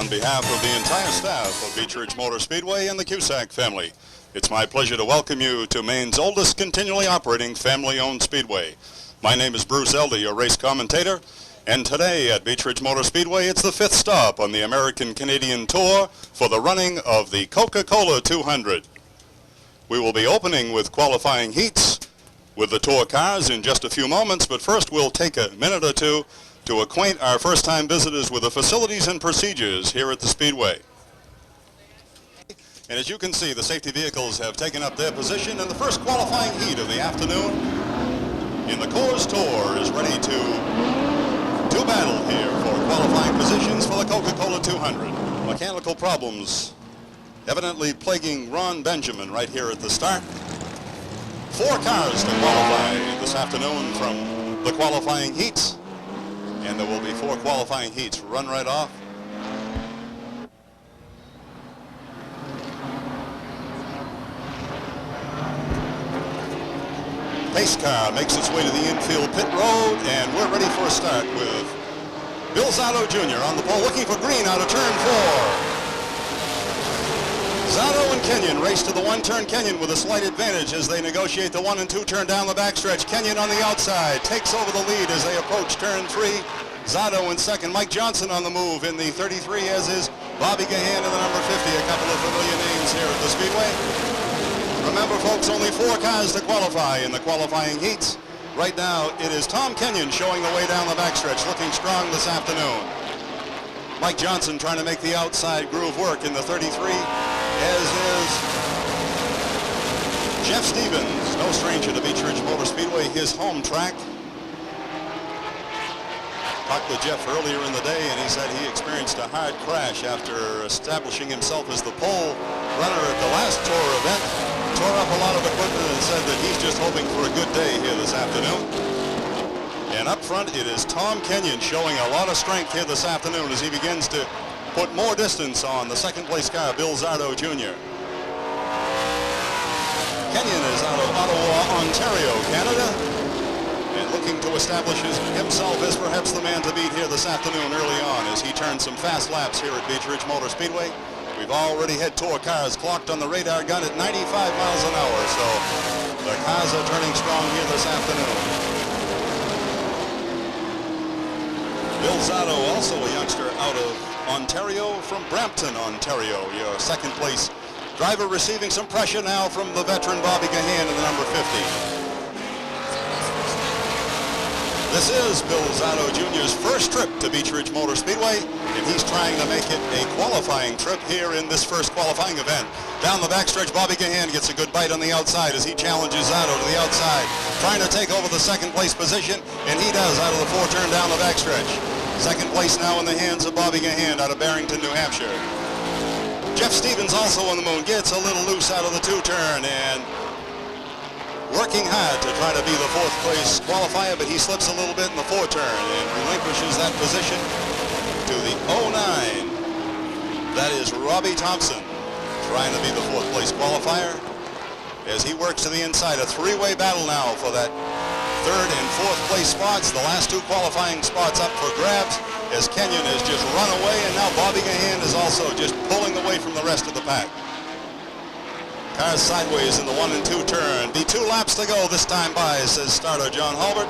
On behalf of the entire staff of Beech Ridge Motor Speedway and the Cusack family, it's my pleasure to welcome you to Maine's oldest continually operating family-owned speedway. My name is Bruce Elder, your race commentator, and today at Beech Ridge Motor Speedway, it's the 5th stop on the American-Canadian Tour for the running of the Coca-Cola 200. We will be opening with qualifying heats with the Tour cars in just a few moments, but first we'll take a minute or two to acquaint our first-time visitors with the facilities and procedures here at the Speedway. And as you can see, the safety vehicles have taken up their position in the first qualifying heat of the afternoon. In the Coors Tour is ready to do battle here for qualifying positions for the Coca-Cola 200. Mechanical problems evidently plaguing Ron Benjamin right here at the start. 4 cars to qualify this afternoon from the qualifying heats. And there will be 4 qualifying heats. Run right off. Pace car makes its way to the infield pit road, and we're ready for a start with Bill Zotto Jr. on the pole, looking for green out of turn 4. Zotto and Kenyon race to the one-turn. Kenyon with a slight advantage as they negotiate the 1 and 2 turn down the backstretch. Kenyon on the outside takes over the lead as they approach turn 3. Zotto in second. Mike Johnson on the move in the 33, as is Bobby Gahan in the number 50. A couple of familiar names here at the Speedway. Remember, folks, only 4 cars to qualify in the qualifying heats. Right now, it is Tom Kenyon showing the way down the backstretch, looking strong this afternoon. Mike Johnson trying to make the outside groove work in the 33, as is Jeff Stevens, no stranger to Beech Ridge Motor Speedway, his home track. Talked to Jeff earlier in the day, and he said he experienced a hard crash after establishing himself as the pole runner at the last tour event. Tore up a lot of equipment and said that he's just hoping for a good day here this afternoon. And up front, it is Tom Kenyon showing a lot of strength here this afternoon as he begins to put more distance on the second-place car, Bill Zotto Jr. Kenyon is out of Ottawa, Ontario, Canada, and looking to establish himself as perhaps the man to beat here this afternoon early on as he turns some fast laps here at Beech Ridge Motor Speedway. We've already had Tour cars clocked on the radar gun at 95 miles an hour, so the cars are turning strong here this afternoon. Bill Zotto, also a youngster out of Ontario, from Brampton, Ontario, your second-place driver, receiving some pressure now from the veteran Bobby Gahan in the number 50. This is Bill Zotto Jr.'s first trip to Beech Ridge Motor Speedway, and he's trying to make it a qualifying trip here in this first qualifying event. Down the backstretch, Bobby Gahan gets a good bite on the outside as he challenges Zotto to the outside, trying to take over the second-place position, and he does out of the 4 turn down the backstretch. Second place now in the hands of Bobby Gahan out of Barrington, New Hampshire. Jeff Stevens also on the moon, gets a little loose out of the 2 turn, and working hard to try to be the 4th place qualifier, but he slips a little bit in the 4 turn and relinquishes that position to the 09. That is Robbie Thompson trying to be the 4th place qualifier as he works to the inside. A 3-way battle now for that 3rd and 4th place spots. The last 2 qualifying spots up for grabs as Kenyon has just run away, and now Bobby Gahan is also just pulling away from the rest of the pack. Cars sideways in the 1 and 2 turn. Be 2 laps to go this time by, says starter John Halbert.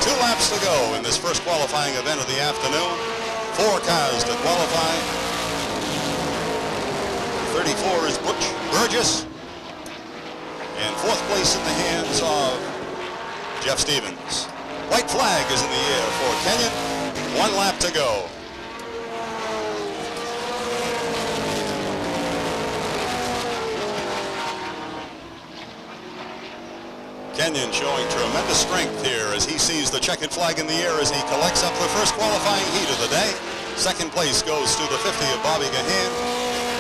2 laps to go in this first qualifying event of the afternoon. 4 cars to qualify. 34 is Butch Burgess. And 4th place in the hands of Jeff Stevens. White flag is in the air for Kenyon. 1 lap to go. Kenyon showing tremendous strength here as he sees the checkered flag in the air as he collects up the first qualifying heat of the day. Second place goes to the 50 of Bobby Gahan.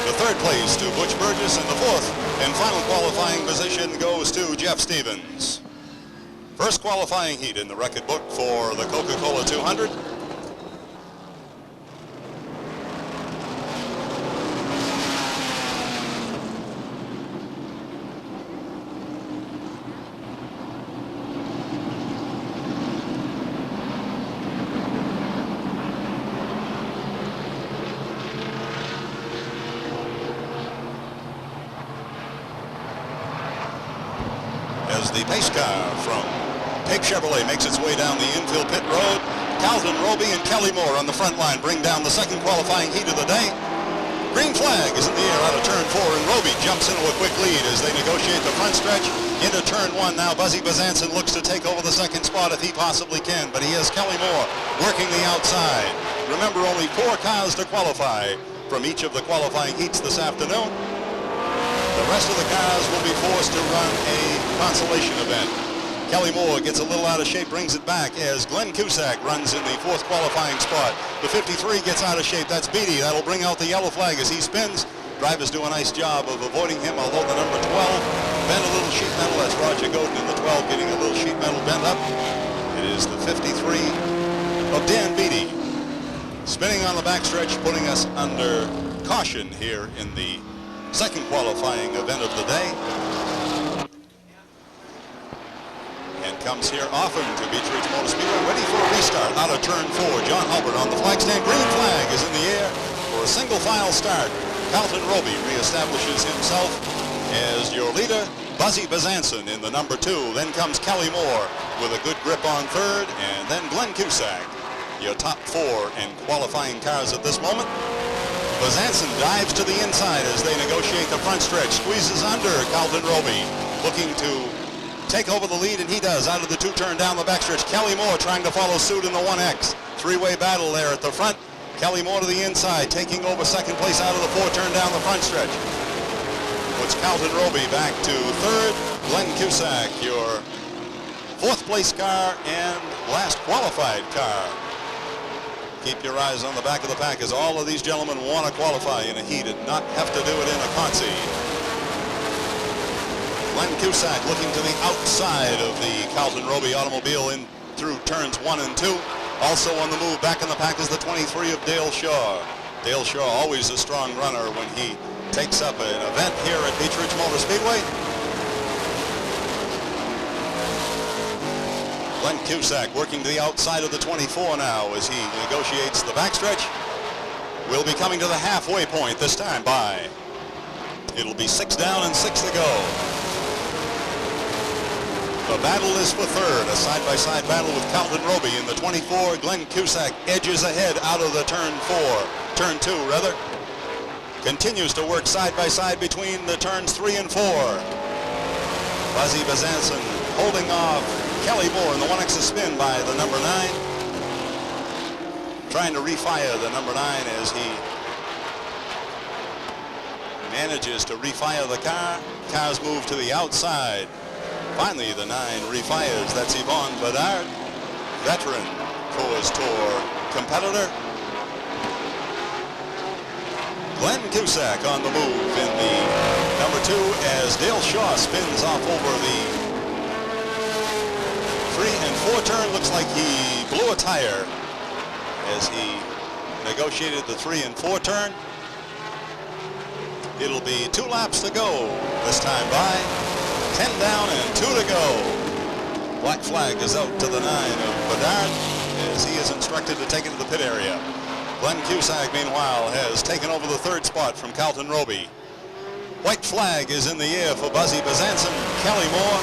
The 3rd place to Butch Burgess, and the 4th and final qualifying position goes to Jeff Stevens. First qualifying heat in the record book for the Coca-Cola 200. the pace car from Pape Chevrolet makes its way down the infield pit road. Carlton Roby and Kelly Moore on the front line bring down the second qualifying heat of the day. Green flag is in the air out of turn 4, and Roby jumps into a quick lead as they negotiate the front stretch into turn 1. Now Buzzy Bazanson looks to take over the second spot if he possibly can, but he has Kelly Moore working the outside. Remember, only 4 cars to qualify from each of the qualifying heats this afternoon. The rest of the cars will be forced to run a consolation event. Kelly Moore gets a little out of shape, brings it back as Glenn Cusack runs in the 4th qualifying spot. The 53 gets out of shape. That's Beatty. That'll bring out the yellow flag as he spins. Drivers do a nice job of avoiding him, although the number 12 bent a little sheet metal. That's Roger Godin in the 12 getting a little sheet metal bent up. It is the 53 of Dan Beatty spinning on the backstretch, putting us under caution here in the second qualifying event of the day. And comes here often to Beech Ridge Motor Speedway, ready for a restart out of turn 4. John Halbert on the flag stand. Green flag is in the air for a single file start. Carlton Roby reestablishes himself as your leader. Buzzy Bazanson in the number 2. Then comes Kelly Moore with a good grip on 3rd, and then Glenn Cusack, your top 4 in qualifying cars at this moment. Bazanson dives to the inside as they negotiate the front stretch, squeezes under Carlton Roby, looking to take over the lead, and he does out of the 2-turn down the backstretch. Kelly Moore trying to follow suit in the 1X. 3-way battle there at the front. Kelly Moore to the inside, taking over second place out of the 4-turn down the front stretch. Puts Carlton Roby back to 3rd. Glenn Cusack, your 4th place car and last qualified car. Keep your eyes on the back of the pack as all of these gentlemen want to qualify in a heat and not have to do it in a consi. Glenn Cusack looking to the outside of the Carlton Roby automobile in through turns 1 and 2. Also on the move back in the pack is the 23 of Dale Shaw. Dale Shaw, always a strong runner when he takes up an event here at Beech Ridge Motor Speedway. Glenn Cusack working to the outside of the 24 now as he negotiates the backstretch. We'll be coming to the halfway point this time by. It'll be 6 down and 6 to go. The battle is for 3rd, a side-by-side battle with Carlton Roby in the 24. Glenn Cusack edges ahead out of the turn 2 rather. Continues to work side-by-side between the turns 3 and 4. Buzzy Bazanson holding off Kelly Moore in the 1X spin by the number 9. Trying to refire the number 9 as he manages to refire the car. Cars move to the outside. Finally, the 9 refires. That's Yvonne Bedard, veteran Coors Tour competitor. Glenn Cusack on the move in the number 2 as Dale Shaw spins off over the 3 and 4 turn. Looks like he blew a tire as he negotiated the 3 and 4 turn. It'll be 2 laps to go this time by. 10 down and 2 to go. Black flag is out to the 9 of Bedard as he is instructed to take it to the pit area. Glenn Cusack, meanwhile, has taken over the 3rd spot from Carlton Roby. White flag is in the air for Buzzy Bazanson, Kelly Moore,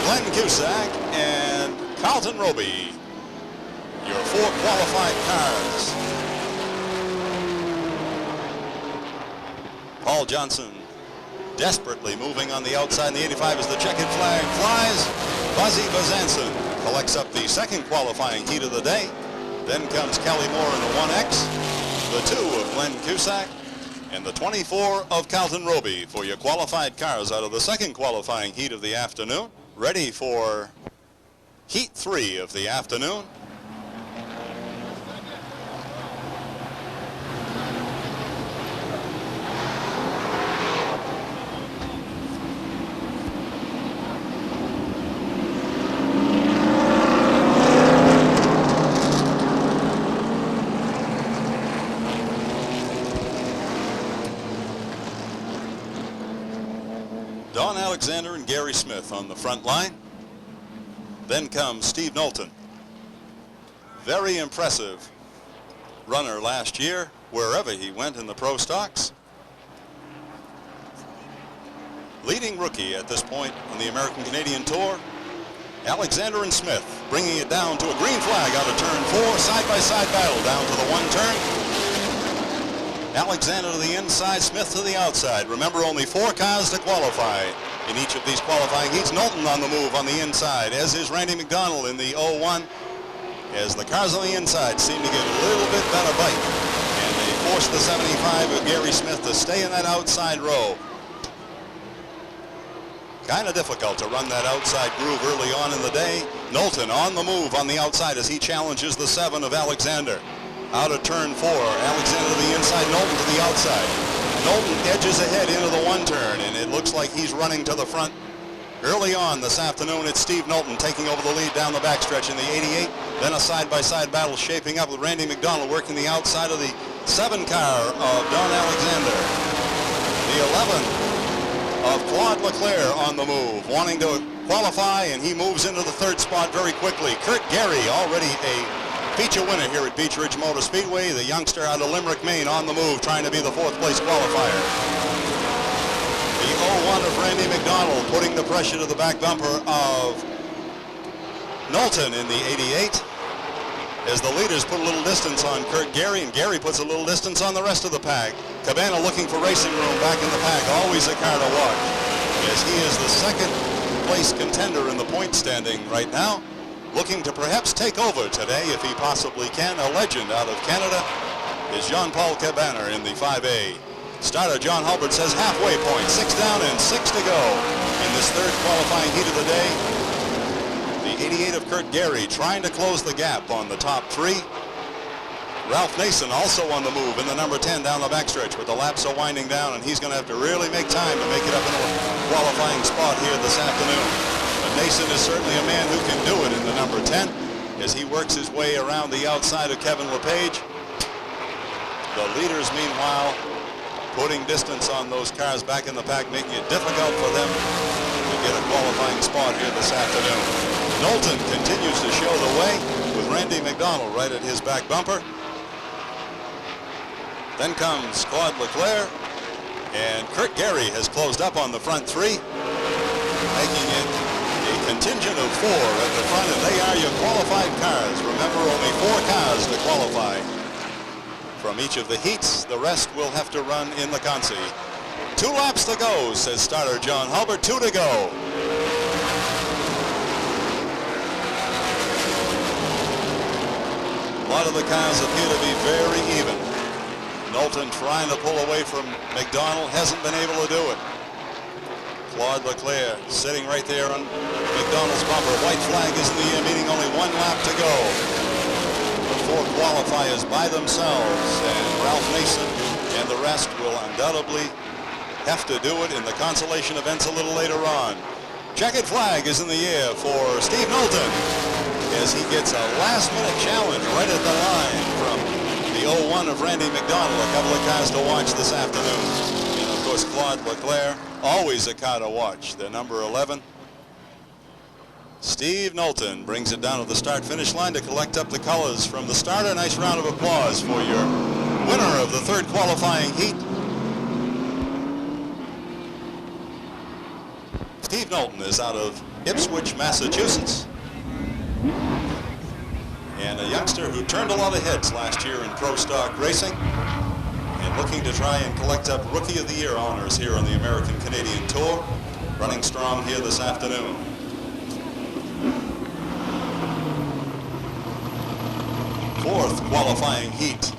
Glenn Cusack, and Carlton Roby, your 4 qualified cars. Paul Johnson desperately moving on the outside in the 85 as the checkered flag flies. Buzzy Bazanson collects up the second qualifying heat of the day. Then comes Kelly Moore in the 1X, the 2 of Glenn Cusack, and the 24 of Carlton Roby for your qualified cars out of the second qualifying heat of the afternoon. Ready for heat 3 of the afternoon. Don Alexander and Gary Smith on the front line. Then comes Steve Knowlton. Very impressive runner last year, wherever he went in the pro stocks. leading rookie at this point on the American Canadian Tour. Alexander and Smith bringing it down to a green flag out of turn 4. Side-by-side battle down to the one turn. Alexander to the inside, Smith to the outside. Remember, only 4 cars to qualify in each of these qualifying heats. Knowlton on the move on the inside, as is Randy McDonald in the 01. As the cars on the inside seem to get a little bit better bite. And they force the 75 of Gary Smith to stay in that outside row. Kind of difficult to run that outside groove early on in the day. Knowlton on the move on the outside as he challenges the 7 of Alexander. Out of turn 4, Alexander to the inside, Knowlton to the outside. Knowlton edges ahead into the one turn, and it looks like he's running to the front. Early on this afternoon, it's Steve Knowlton taking over the lead down the backstretch in the 88. Then a side-by-side battle shaping up with Randy McDonald working the outside of the 7 car of Don Alexander. The 11 of Claude Leclerc on the move, wanting to qualify, and he moves into the 3rd spot very quickly. Kurt Gary, already a feature winner here at Beech Ridge Motor Speedway, the youngster out of Limerick, Maine, on the move, trying to be the 4th place qualifier. The 01 of Randy McDonald putting the pressure to the back bumper of Knowlton in the 88. As the leaders put a little distance on Kurt Gary, and Gary puts a little distance on the rest of the pack. Cabana looking for racing room back in the pack, always a car to watch, as he is the 2nd place contender in the point standing right now, looking to perhaps take over today if he possibly can. A legend out of Canada is Jean-Paul Cabana in the 5A. Starter John Hulbert says halfway point, 6 down and 6 to go in this 3rd qualifying heat of the day. The 88 of Kurt Gary trying to close the gap on the top 3. Ralph Nason also on the move in the number 10 down the backstretch, with the laps are winding down, and he's going to have to really make time to make it up in a qualifying spot here this afternoon. But Nason is certainly a man who can do it in the number 10 as he works his way around the outside of Kevin LePage. The leaders, meanwhile, putting distance on those cars back in the pack, making it difficult for them to get a qualifying spot here this afternoon. Knowlton continues to show the way with Randy McDonald right at his back bumper. Then comes Claude Leclerc, and Kurt Gary has closed up on the front 3, making it a contingent of 4 at the front, and they are your qualified cars. Remember, only 4 cars to qualify from each of the heats. The rest will have to run in the Consi. 2 laps to go, says starter John Hulbert. 2 to go. A lot of the cars appear to be very even. Knowlton trying to pull away from McDonald, hasn't been able to do it. Claude Leclerc sitting right there on McDonald's bumper. White flag is in the air, meaning only 1 lap to go. The 4 qualifiers by themselves, and Ralph Nason and the rest will undoubtedly have to do it in the consolation events a little later on. Checkered flag is in the air for Steve Knowlton as he gets a last-minute challenge right at the line from the 01 of Randy McDonald. A couple of cars to watch this afternoon. And, of course, Claude Leclerc, always a car to watch, the number 11. Steve Knowlton brings it down to the start-finish line to collect up the colors from the starter. Nice round of applause for your winner of the 3rd qualifying heat. Steve Knowlton is out of Ipswich, Massachusetts, and a youngster who turned a lot of heads last year in pro stock racing, and looking to try and collect up Rookie of the Year honors here on the American Canadian Tour. Running strong here this afternoon. Fourth qualifying heat,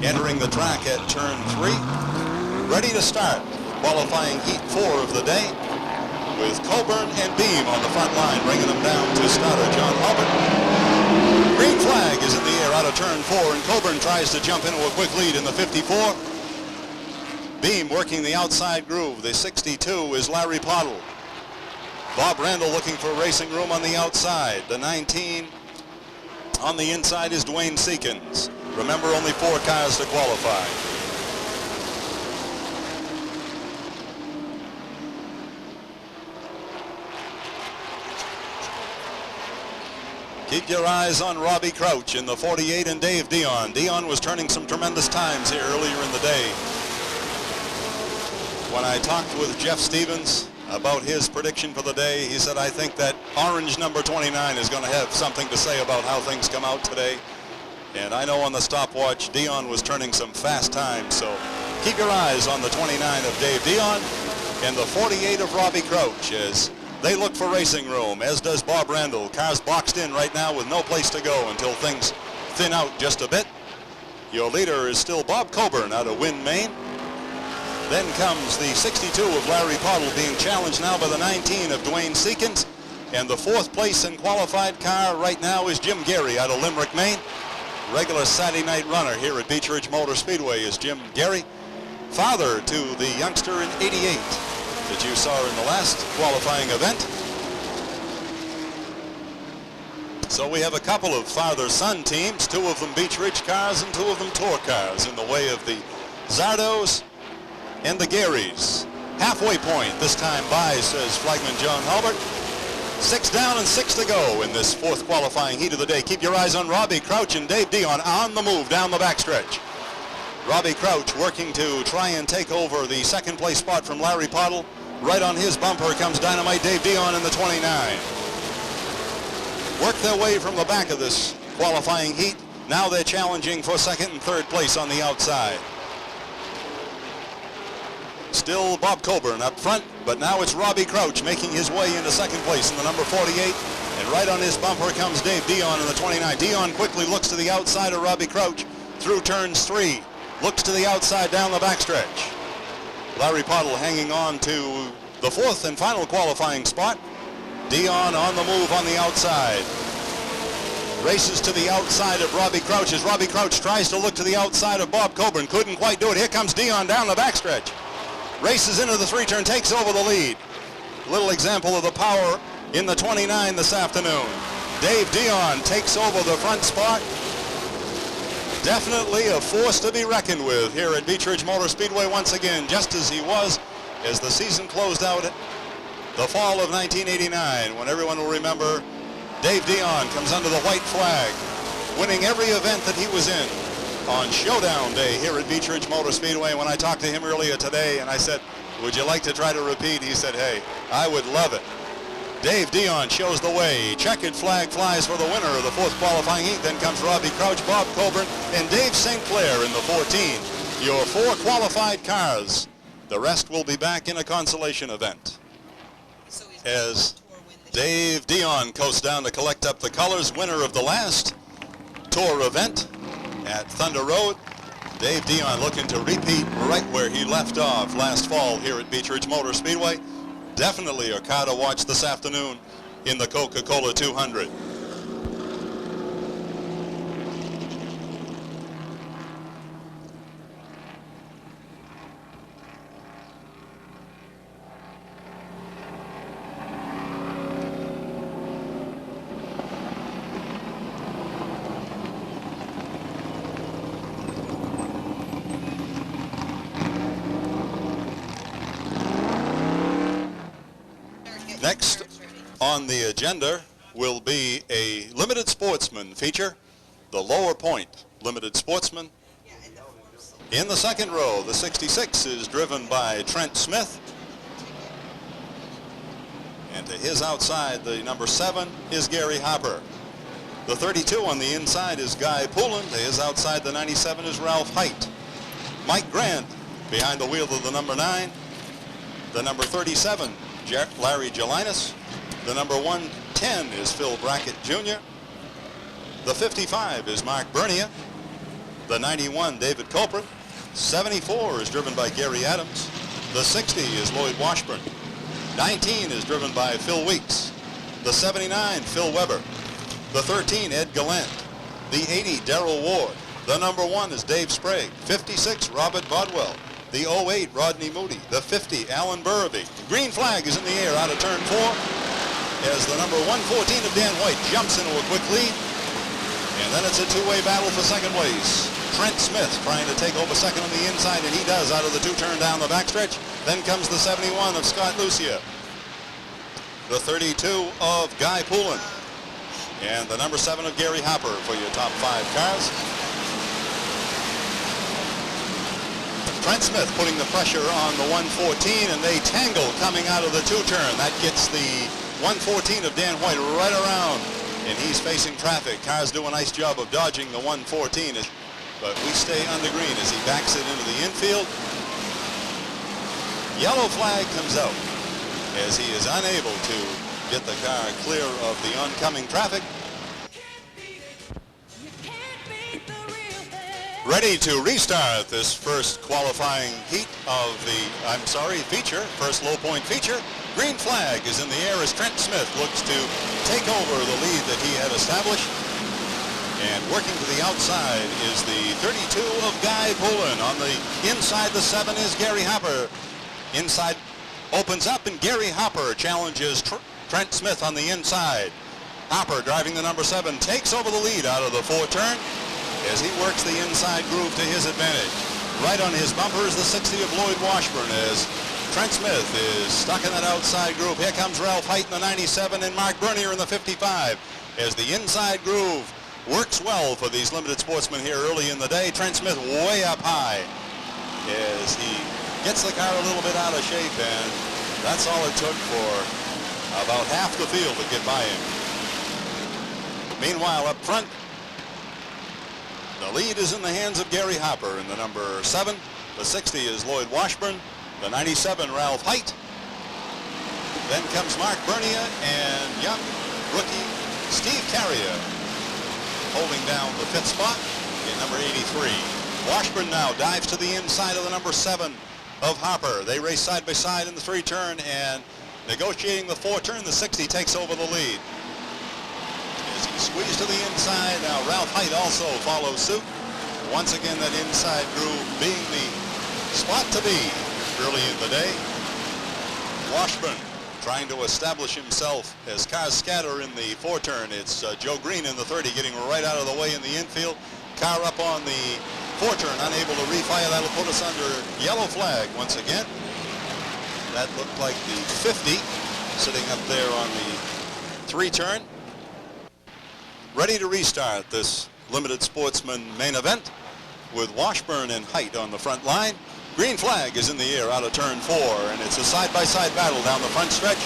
entering the track at turn 3. Ready to start qualifying heat 4 of the day, with Coburn and Beam on the front line, bringing them down to starter John Hulbert. Green flag is in the air out of turn 4, and Coburn tries to jump into a quick lead in the 54. Beam working the outside groove. The 62 is Larry Pottle. Bob Randall looking for racing room on the outside. The 19 on the inside is Dwayne Seekins. Remember, only 4 cars to qualify. Keep your eyes on Robbie Crouch in the 48 and Dave Dion. Dion was turning some tremendous times here earlier in the day. When I talked with Jeff Stevens about his prediction for the day. He said, I think that orange number 29 is going to have something to say about how things come out today. And I know on the stopwatch, Dion was turning some fast times, so keep your eyes on the 29 of Dave Dion and the 48 of Robbie Crouch as they look for racing room, as does Bob Randall. Cars boxed in right now with no place to go until things thin out just a bit. Your leader is still Bob Coburn out of Wynn, Maine. Then comes the 62 of Larry Pottle, being challenged now by the 19 of Dwayne Seekins. And the fourth place in qualified car right now is Jim Gary out of Limerick, Maine. Regular Saturday night runner here at Beech Ridge Motor Speedway is Jim Gary, father to the youngster in 88 that you saw in the last qualifying event. So we have a couple of father-son teams, two of them Beech Ridge cars and two of them tour cars in the way of the Zardos and the Garys. Halfway point this time by, says flagman John Halbert. 6 down and 6 to go in this fourth qualifying heat of the day. Keep your eyes on Robbie Crouch and Dave Dion on the move down the backstretch. Robbie Crouch working to try and take over the second place spot from Larry Pottle. Right on his bumper comes Dynamite Dave Dion in the 29. Work their way from the back of this qualifying heat. Now they're challenging for second and third place on the outside. Still Bob Coburn up front, but now it's Robbie Crouch making his way into second place in the number 48. And right on his bumper comes Dave Dion in the 29. Dion quickly looks to the outside of Robbie Crouch through turns 3. Looks to the outside down the backstretch. Larry Pottle hanging on to the fourth and final qualifying spot. Dion on the move on the outside. Races to the outside of Robbie Crouch as Robbie Crouch tries to look to the outside of Bob Coburn. Couldn't quite do it. Here comes Dion down the backstretch. Races into the 3-turn, takes over the lead. Little example of the power in the 29 this afternoon. Dave Dion takes over the front spot. Definitely a force to be reckoned with here at Beech Ridge Motor Speedway once again, just as he was as the season closed out the fall of 1989, when everyone will remember Dave Dion comes under the white flag, winning every event that he was in on Showdown Day here at Beech Ridge Motor Speedway. When I talked to him earlier today and I said, would you like to try to repeat? He said, hey, I would love it. Dave Dion shows the way. Checkered flag flies for the winner of the fourth qualifying heat. Then comes Robbie Crouch, Bob Coburn, and Dave St. Clair in the 14. Your 4 qualified cars. The rest will be back in a consolation event. As Dave Dion coasts down to collect up the colors, winner of the last tour event at Thunder Road. Dave Dion looking to repeat right where he left off last fall here at Beech Ridge Motor Speedway. Definitely a car to watch this afternoon in the Coca-Cola 200. Next on the agenda will be a limited sportsman feature, the Lower Point Limited Sportsman. In the second row, the 66 is driven by Trent Smith. And to his outside, the number 7 is Gary Hopper. The 32 on the inside is Guy Poulin. To his outside, the 97 is Ralph Height. Mike Grant behind the wheel of the number 9. The number 37, Larry Gelinas. The number 110 is Phil Brackett Jr. The 55 is Mark Bernia. The 91, David Culprit. 74 is driven by Gary Adams. The 60 is Lloyd Washburn. 19 is driven by Phil Weeks. The 79, Phil Weber. The 13, Ed Gallant. The 80, Darrell Ward. The number 1 is Dave Sprague. 56, Robert Bodwell. The 08, Rodney Moody. The 50, Alan Burraby. Green flag is in the air out of turn 4 as the number 114 of Dan White jumps into a quick lead. And then it's a two-way battle for second place. Trent Smith trying to take over second on the inside, and he does out of the 2-turn down the backstretch. Then comes the 71 of Scott Lucia. The 32 of Guy Poulin. And the number 7 of Gary Hopper for your top 5 cars. Trent Smith putting the pressure on the 114, and they tangle coming out of the two-turn. That gets the 114 of Dan White right around, and he's facing traffic. Cars do a nice job of dodging the 114, but we stay on the green as he backs it into the infield. Yellow flag comes out as he is unable to get the car clear of the oncoming traffic. Ready to restart this first qualifying heat of the, feature, first low point feature. Green flag is in the air as Trent Smith looks to take over the lead that he had established. And working to the outside is the 32 of Guy Pullen. On the inside, the 7 is Gary Hopper. Inside opens up, and Gary Hopper challenges Trent Smith on the inside. Hopper, driving the number 7, takes over the lead out of the four-turn as he works the inside groove to his advantage. Right on his bumper is the 60 of Lloyd Washburn as Trent Smith is stuck in that outside groove. Here comes Ralph Height in the 97 and Mark Bernier in the 55 as the inside groove works well for these limited sportsmen here early in the day. Trent Smith way up high as he gets the car a little bit out of shape, and that's all it took for about half the field to get by him. Meanwhile, up front, the lead is in the hands of Gary Hopper in the number 7. The 60 is Lloyd Washburn. The 97, Ralph Height. Then comes Mark Bernier and young rookie Steve Carrier holding down the 5th spot in number 83. Washburn now dives to the inside of the number 7 of Hopper. They race side by side in the 3-turn, and negotiating the 4-turn, the 60 takes over the lead. As he squeezes to the inside, now Ralph Height also follows suit. Once again, that inside groove being the spot to be early in the day. Washburn trying to establish himself as cars scatter in the 4-turn. It's Joe Green in the 30 getting right out of the way in the infield. Car up on the 4-turn, unable to refire. That'll put us under yellow flag once again. That looked like the 50 sitting up there on the 3-turn. Ready to restart this limited sportsman main event with Washburn and Height on the front line. Green flag is in the air out of turn 4, and it's a side-by-side battle down the front stretch.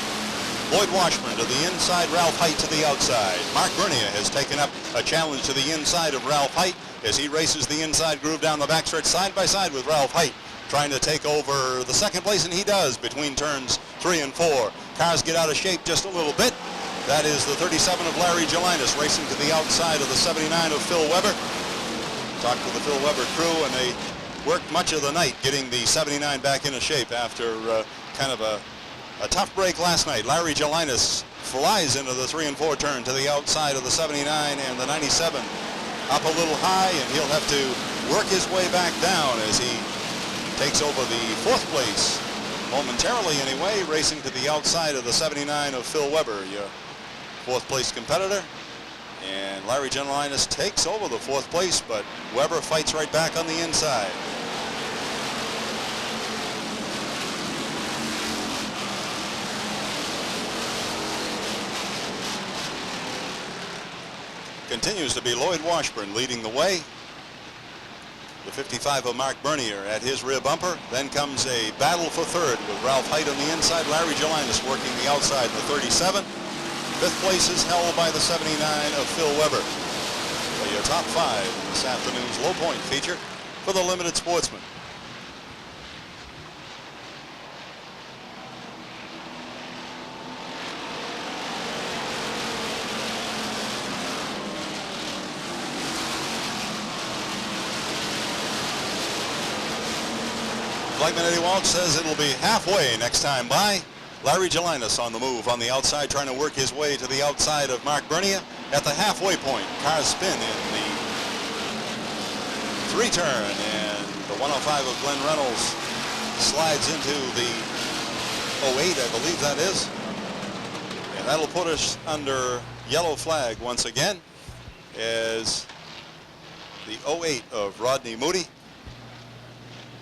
Lloyd Washburn to the inside, Ralph Height to the outside. Mark Bernier has taken up a challenge to the inside of Ralph Height as he races the inside groove down the backstretch side by side with Ralph Height, trying to take over the second place, and he does between turns 3 and 4. Cars get out of shape just a little bit. That is the 37 of Larry Gelinas racing to the outside of the 79 of Phil Weber. Talked to the Phil Weber crew, and they worked much of the night getting the 79 back into shape after kind of a tough break last night. Larry Gelinas flies into the 3 and 4 turn to the outside of the 79 and the 97. Up a little high, and he'll have to work his way back down as he takes over the 4th place, momentarily anyway, racing to the outside of the 79 of Phil Weber, your 4th place competitor. And Larry Gelinas takes over the 4th place, but Weber fights right back on the inside. Continues to be Lloyd Washburn leading the way. The 55 of Mark Bernier at his rear bumper. Then comes a battle for 3rd with Ralph Height on the inside, Larry Gelinas working the outside in the 37. 5th place is held by the 79 of Phil Weber. So your top 5 in this afternoon's low point feature for the limited sportsman. Flagman Eddie Walsh says it'll be halfway next time by. Larry Gelinas on the move on the outside, trying to work his way to the outside of Mark Bernier. At the halfway point, cars spin in the 3-turn, and the 105 of Glenn Reynolds slides into the 08, I believe that is. And that'll put us under yellow flag once again as the 08 of Rodney Moody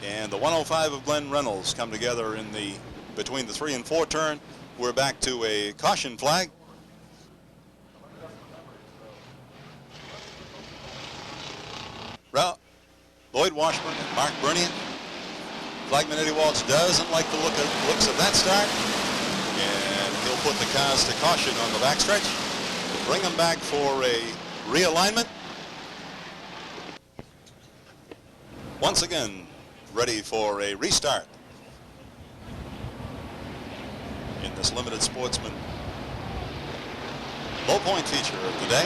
and the 105 of Glenn Reynolds come together in the between the 3 and 4 turn. We're back to a caution flag. Lloyd Washburn and Mark Bernier Flagman Eddie Waltz doesn't like the looks of that start, and he'll put the cars to caution on the backstretch. Bring them back for a realignment. Once again, ready for a restart in this limited Sportsman low point feature of the day.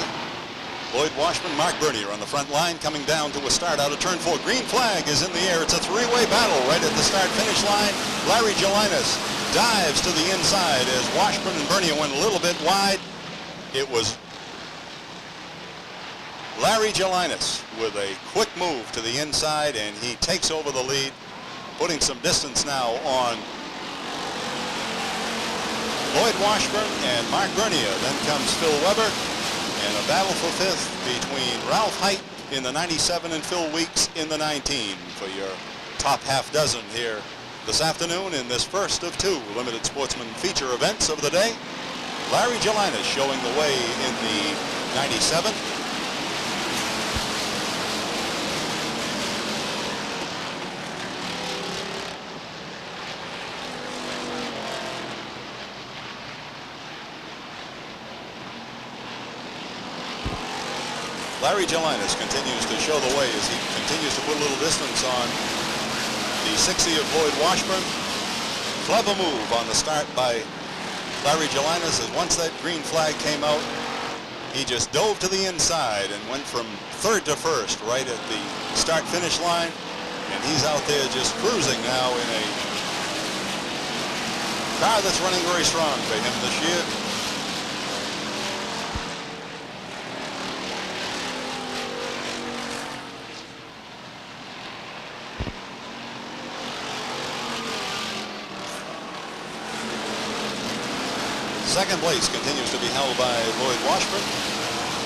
Lloyd Washburn, Mark Bernier on the front line, coming down to a start out of turn 4. Green flag is in the air. It's a three-way battle right at the start-finish line. Larry Gelinas dives to the inside as Washburn and Bernier went a little bit wide. It was Larry Gelinas with a quick move to the inside, and he takes over the lead, putting some distance now on Lloyd Washburn and Mark Bernier. Then comes Phil Weber, and a battle for fifth between Ralph Height in the 97 and Phil Weeks in the 19 for your top half dozen here this afternoon in this first of two limited Sportsman feature events of the day. Larry Gelinas showing the way in the 97. Larry Gelinas continues to show the way as he continues to put a little distance on the 60 of Lloyd Washburn. Clever move on the start by Larry Gelinas, as once that green flag came out, he just dove to the inside and went from third to first right at the start-finish line. And he's out there just cruising now in a car that's running very strong for him this year. Second place continues to be held by Lloyd Washburn.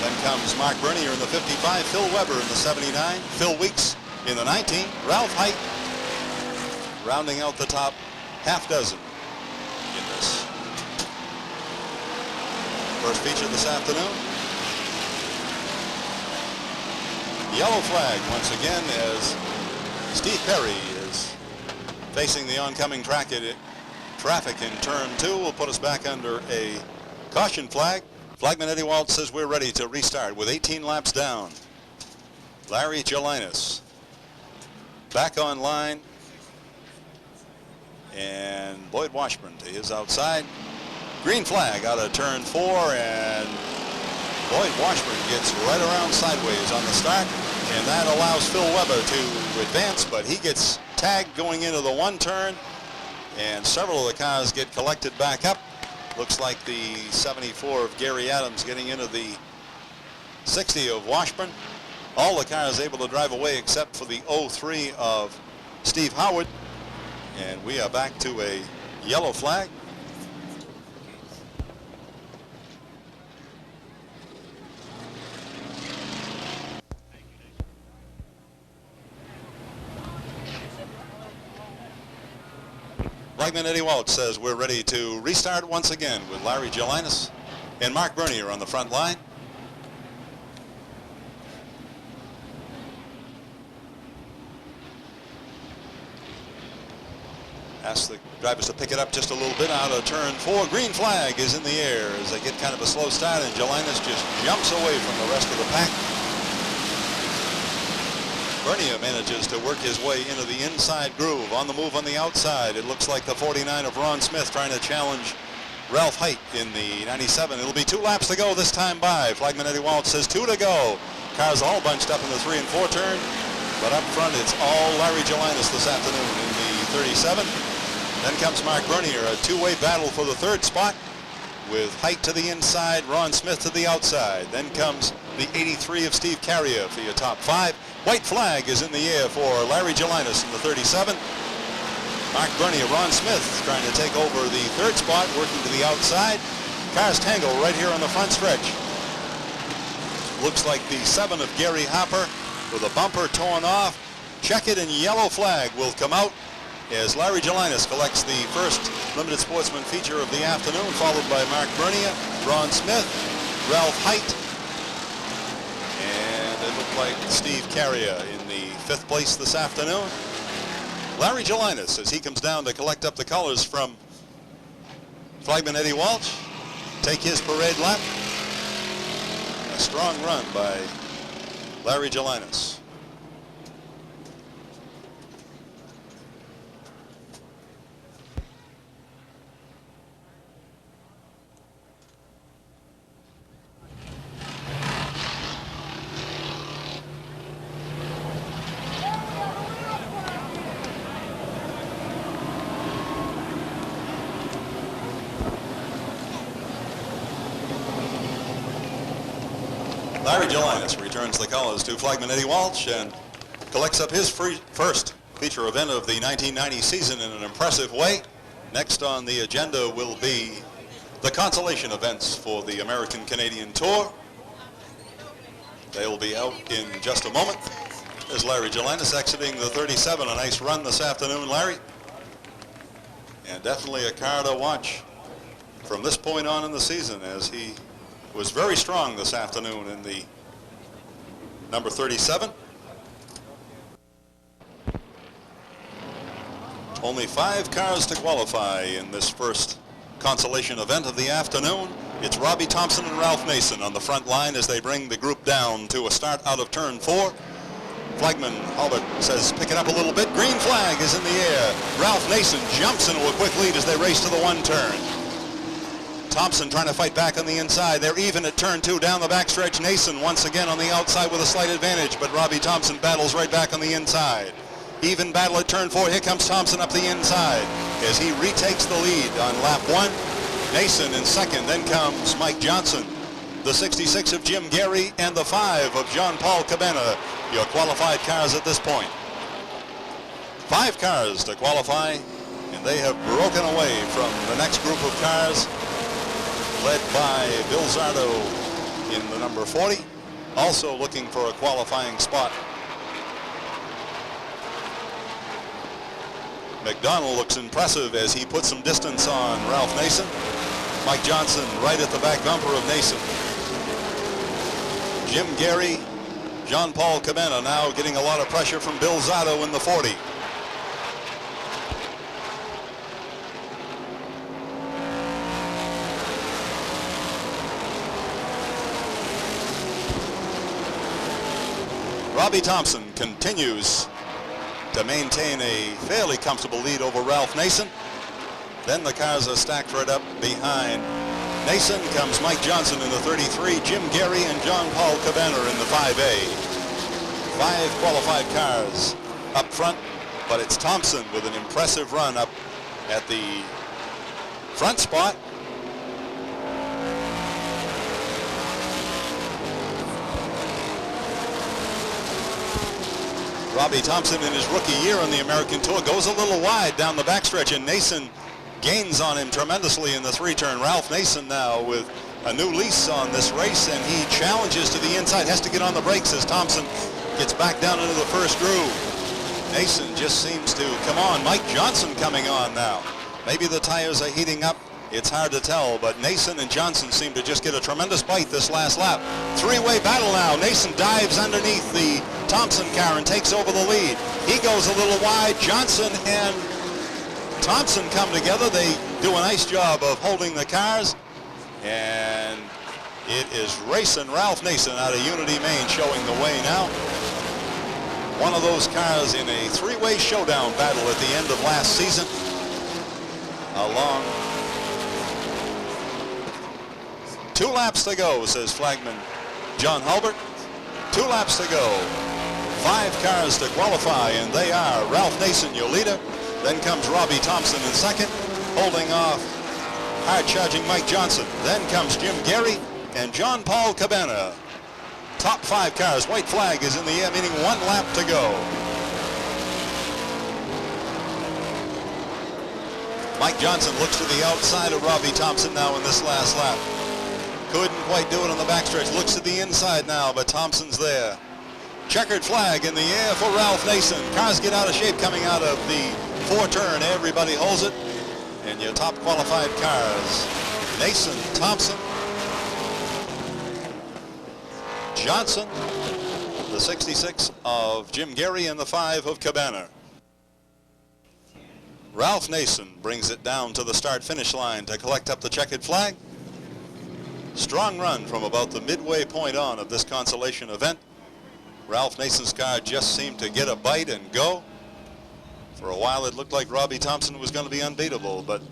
Then comes Mark Bernier in the 55, Phil Weber in the 79, Phil Weeks in the 19, Ralph Height rounding out the top half dozen in this first feature this afternoon. Yellow flag once again as Steve Perry is facing the oncoming traffic in turn 2 will put us back under a caution flag. Flagman Eddie Waltz says we're ready to restart with 18 laps down. Larry Gelinas back on line, and Lloyd Washburn to his outside. Green flag out of turn 4, and Lloyd Washburn gets right around sideways on the start, and that allows Phil Weber to advance, but he gets tagged going into the one turn, and several of the cars get collected back up. Looks like the 74 of Gary Adams getting into the 60 of Washburn. All the cars able to drive away except for the 03 of Steve Howard. And we are back to a yellow flag. Flagman Eddie Waltz says we're ready to restart once again with Larry Gelinas and Mark Bernier on the front line. Ask the drivers to pick it up just a little bit out of turn 4. Green flag is in the air as they get kind of a slow start, and Gelinas just jumps away from the rest of the pack. Bernier manages to work his way into the inside groove. On the move on the outside, it looks like the 49 of Ron Smith trying to challenge Ralph Height in the 97. It'll be 2 laps to go this time by. Flagman Eddie Waltz says 2 to go. Cars all bunched up in the 3 and 4 turn, but up front it's all Larry Gelinas this afternoon in the 37. Then comes Mark Bernier, a two-way battle for the third spot with Height to the inside, Ron Smith to the outside. Then comes the 83 of Steve Carrier for your top 5. White flag is in the air for Larry Gelinas in the 37. Mark Bernier, Ron Smith trying to take over the third spot, working to the outside. Cars tangle right here on the front stretch. Looks like the 7 of Gary Hopper with a bumper torn off. Checkered and yellow flag will come out as Larry Gelinas collects the first limited Sportsman feature of the afternoon, followed by Mark Bernier, Ron Smith, Ralph Height, and it looked like Steve Carrier in the 5th place this afternoon. Larry Gelinas, as he comes down to collect up the colors from flagman Eddie Walsh, take his parade lap. A strong run by Larry Gelinas. Larry Gelinas returns the colors to flagman Eddie Walsh and collects up his first feature event of the 1990 season in an impressive way. Next on the agenda will be the consolation events for the American Canadian Tour. They'll be out in just a moment. There's Larry Gelinas exiting the 37. A nice run this afternoon, Larry. And definitely a car to watch from this point on in the season, as he was very strong this afternoon in the number 37. Only 5 cars to qualify in this first consolation event of the afternoon. It's Robbie Thompson and Ralph Nason on the front line as they bring the group down to a start out of turn 4. Flagman Albert says pick it up a little bit. Green flag is in the air. Ralph Nason jumps into a quick lead as they race to the 1 turn. Thompson trying to fight back on the inside. They're even at turn 2 down the backstretch. Nason once again on the outside with a slight advantage, but Robbie Thompson battles right back on the inside. Even battle at turn 4. Here comes Thompson up the inside as he retakes the lead on lap 1. Nason in second. Then comes Mike Johnson, the 66 of Jim Gary, and the 5 of John Paul Cabana, your qualified cars at this point. 5 cars to qualify, and they have broken away from the next group of cars, led by Bill Zardo in the number 40, also looking for a qualifying spot. McDonald looks impressive as he puts some distance on Ralph Nason. Mike Johnson right at the back bumper of Nason. Jim Gary, John Paul Cabana now getting a lot of pressure from Bill Zardo in the 40. Robbie Thompson continues to maintain a fairly comfortable lead over Ralph Nason. Then the cars are stacked right up behind Nason. Comes Mike Johnson in the 33, Jim Gary and John Paul Cabana in the 5A. 5 qualified cars up front, but it's Thompson with an impressive run up at the front spot. Robbie Thompson in his rookie year on the American Tour goes a little wide down the backstretch, and Nason gains on him tremendously in the 3-turn. Ralph Nason now with a new lease on this race, and he challenges to the inside, has to get on the brakes as Thompson gets back down into the first groove. Nason just seems to come on. Mike Johnson coming on now. Maybe the tires are heating up. It's hard to tell, but Nason and Johnson seem to just get a tremendous bite this last lap. 3-way battle now. Nason dives underneath the Thompson car and takes over the lead. He goes a little wide. Johnson and Thompson come together. They do a nice job of holding the cars, and it is racing Ralph Nason out of Unity, Maine, showing the way now. One of those cars in a 3-way showdown battle at the end of last season. Along 2 laps to go, says flagman John Hulbert. 2 laps to go. 5 cars to qualify, and they are Ralph Nason, your leader. Then comes Robbie Thompson in second, holding off hard-charging Mike Johnson. Then comes Jim Gary and John Paul Cabana. Top 5 cars. White flag is in the air, meaning 1 lap to go. Mike Johnson looks to the outside of Robbie Thompson now in this last lap. Couldn't quite do it on the backstretch. Looks to the inside now, but Thompson's there. Checkered flag in the air for Ralph Nason. Cars get out of shape coming out of the 4-turn. Everybody holds it. And your top qualified cars, Nason, Thompson, Johnson, the 66 of Jim Gary, and the 5 of Cabana. Ralph Nason brings it down to the start-finish line to collect up the checkered flag. Strong run from about the midway point on of this consolation event. Ralph Nason's car just seemed to get a bite and go. For a while it looked like Robbie Thompson was going to be unbeatable, but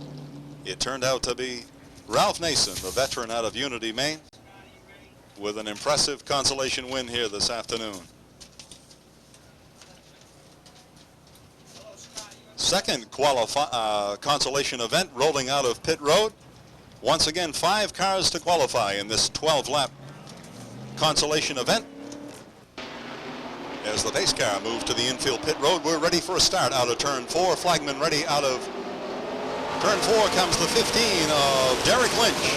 it turned out to be Ralph Nason, the veteran out of Unity, Maine, with an impressive consolation win here this afternoon. Second consolation event rolling out of pit road. Once again, 5 cars to qualify in this 12-lap consolation event. As the pace car moves to the infield pit road, we're ready for a start out of turn 4. Flagman ready out of turn 4 comes the 15 of Derek Lynch,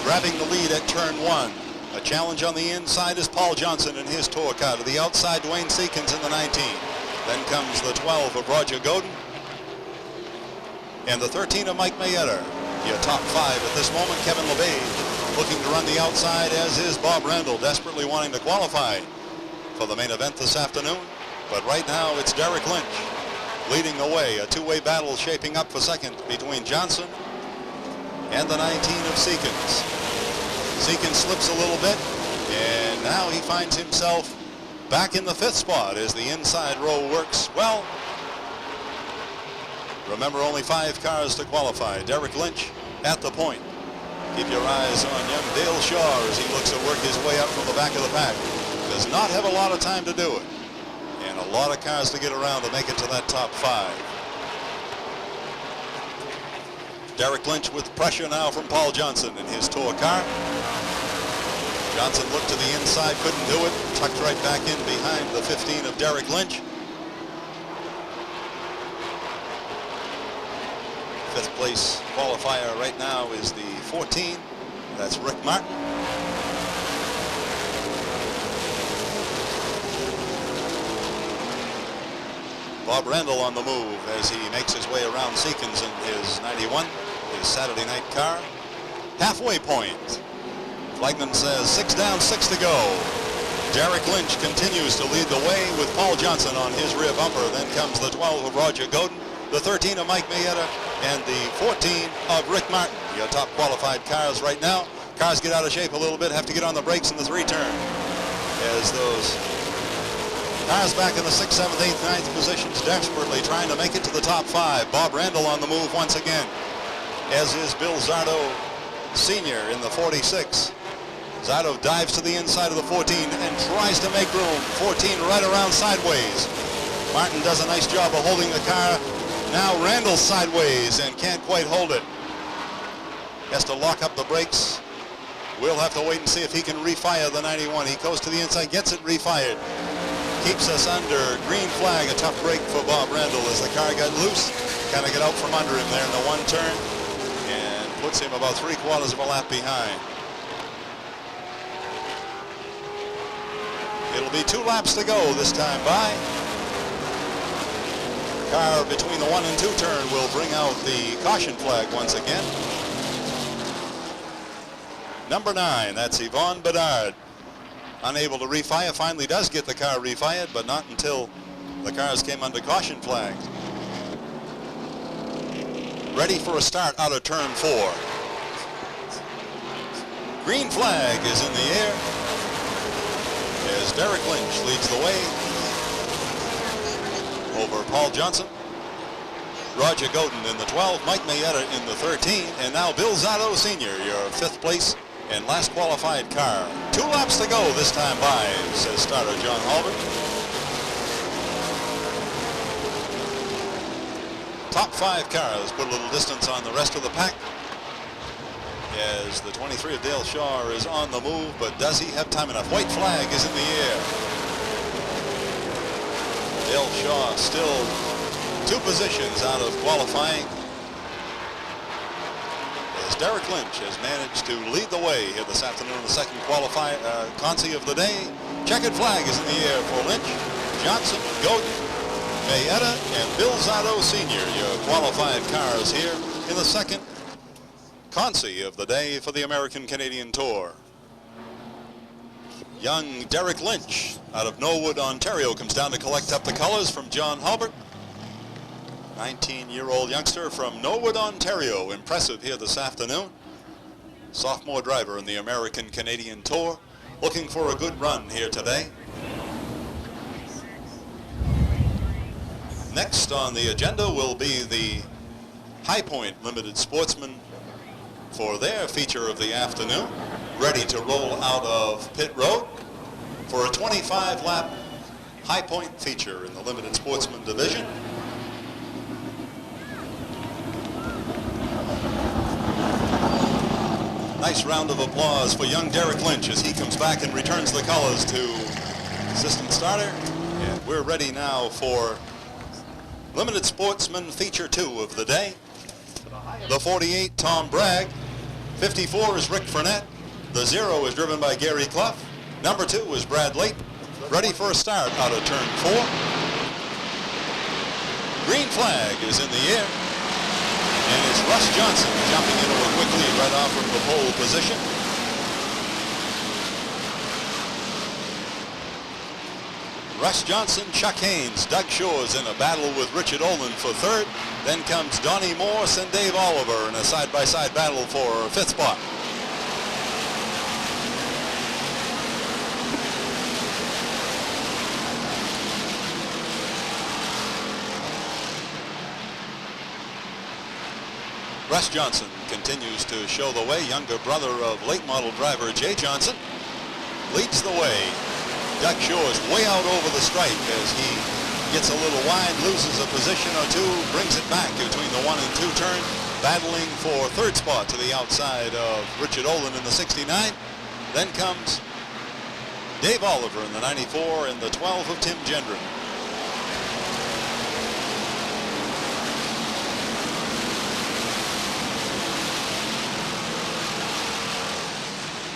grabbing the lead at turn 1. A challenge on the inside is Paul Johnson in his tour car. To the outside, Dwayne Seekins in the 19. Then comes the 12 of Roger Godin and the 13 of Mike Mayetta. Your top 5 at this moment. Kevin LeBage looking to run the outside, as is Bob Randall, desperately wanting to qualify for the main event this afternoon. But right now it's Derek Lynch leading the way. A two-way battle shaping up for second between Johnson and the 19 of Seekins. Seekins slips a little bit, and now he finds himself back in the 5th spot as the inside row works well. Remember, only 5 cars to qualify. Derek Lynch at the point. Keep your eyes on young Dale Shaw as he looks to work his way up from the back of the pack. Does not have a lot of time to do it, and a lot of cars to get around to make it to that top 5. Derek Lynch with pressure now from Paul Johnson in his tour car. Johnson looked to the inside, couldn't do it, tucked right back in behind the 15 of Derek Lynch. 5th place qualifier right now is the 14. That's Rick Martin. Bob Randall on the move as he makes his way around Seekins in his 91, his Saturday night car. Halfway point. Flagman says 6 down, 6 to go. Derek Lynch continues to lead the way with Paul Johnson on his rear bumper. Then comes the 12 of Roger Godin, the 13 of Mike Mayetta, and the 14 of Rick Martin. Your top qualified cars right now. Cars get out of shape a little bit, have to get on the brakes in the 3 turn. As those cars back in the 6th, 7th, 8th, 9th positions, desperately trying to make it to the top 5. Bob Randall on the move once again, as is Bill Zardo Sr. in the 46. Zardo dives to the inside of the 14 and tries to make room. 14 right around sideways. Martin does a nice job of holding the car. Now Randall sideways and can't quite hold it. Has to lock up the brakes. We'll have to wait and see if he can refire the 91. He goes to the inside, gets it refired. Keeps us under green flag. A tough break for Bob Randall as the car got loose. Kind of get out from under him there in the 1 turn and puts him about 3/4 of a lap behind. It'll be 2 laps to go this time by. Car between the 1 and 2 turn will bring out the caution flag once again. Number 9, that's Yvonne Bedard. Unable to refire, finally does get the car refired, but not until the cars came under caution flags. Ready for a start out of turn 4. Green flag is in the air as Derek Lynch leads the way over Paul Johnson, Roger Godin in the 12, Mike Mayetta in the 13, and now Bill Zatto Sr., your 5th place and last qualified car. 2 laps to go this time by, says starter John Halbert. Top 5 cars put a little distance on the rest of the pack as the 23 of Dale Shaw is on the move, but does he have time enough? White flag is in the air. Dale Shaw still 2 positions out of qualifying as Derek Lynch has managed to lead the way here this afternoon, the second consi of the day. Checkered flag is in the air for Lynch, Johnson, Godin, Mayetta, and Bill Zatto Sr., your qualified cars here in the second consi of the day for the American-Canadian Tour. Young Derek Lynch out of Norwood, Ontario, comes down to collect up the colors from John Halbert. 19-year-old youngster from Norwood, Ontario. Impressive here this afternoon. Sophomore driver in the American-Canadian Tour. Looking for a good run here today. Next on the agenda will be the High Point Limited Sportsman for their feature of the afternoon. Ready to roll out of pit road for a 25-lap High Point feature in the Limited Sportsman division. Nice round of applause for young Derek Lynch as he comes back and returns the colors to assistant starter. And we're ready now for Limited Sportsman feature 2 of the day. The 48, Tom Bragg. 54 is Rick Frenette. The 0 is driven by Gary Clough. Number 2 is Brad Late. Ready for a start out of turn 4. Green flag is in the air. And it's Russ Johnson jumping into a quick lead right off from the pole position. Russ Johnson, Chuck Haynes, Doug Shores in a battle with Richard Olin for third. Then comes Donnie Morse and Dave Oliver in a side-by-side battle for fifth spot. Russ Johnson continues to show the way. Younger brother of late model driver Jay Johnson leads the way. Doug Shores way out over the stripe as he gets a little wide, loses a position or two, brings it back between the 1 and 2 turn, battling for third spot to the outside of Richard Olin in the 69. Then comes Dave Oliver in the 94 and the 12 of Tim Gendron.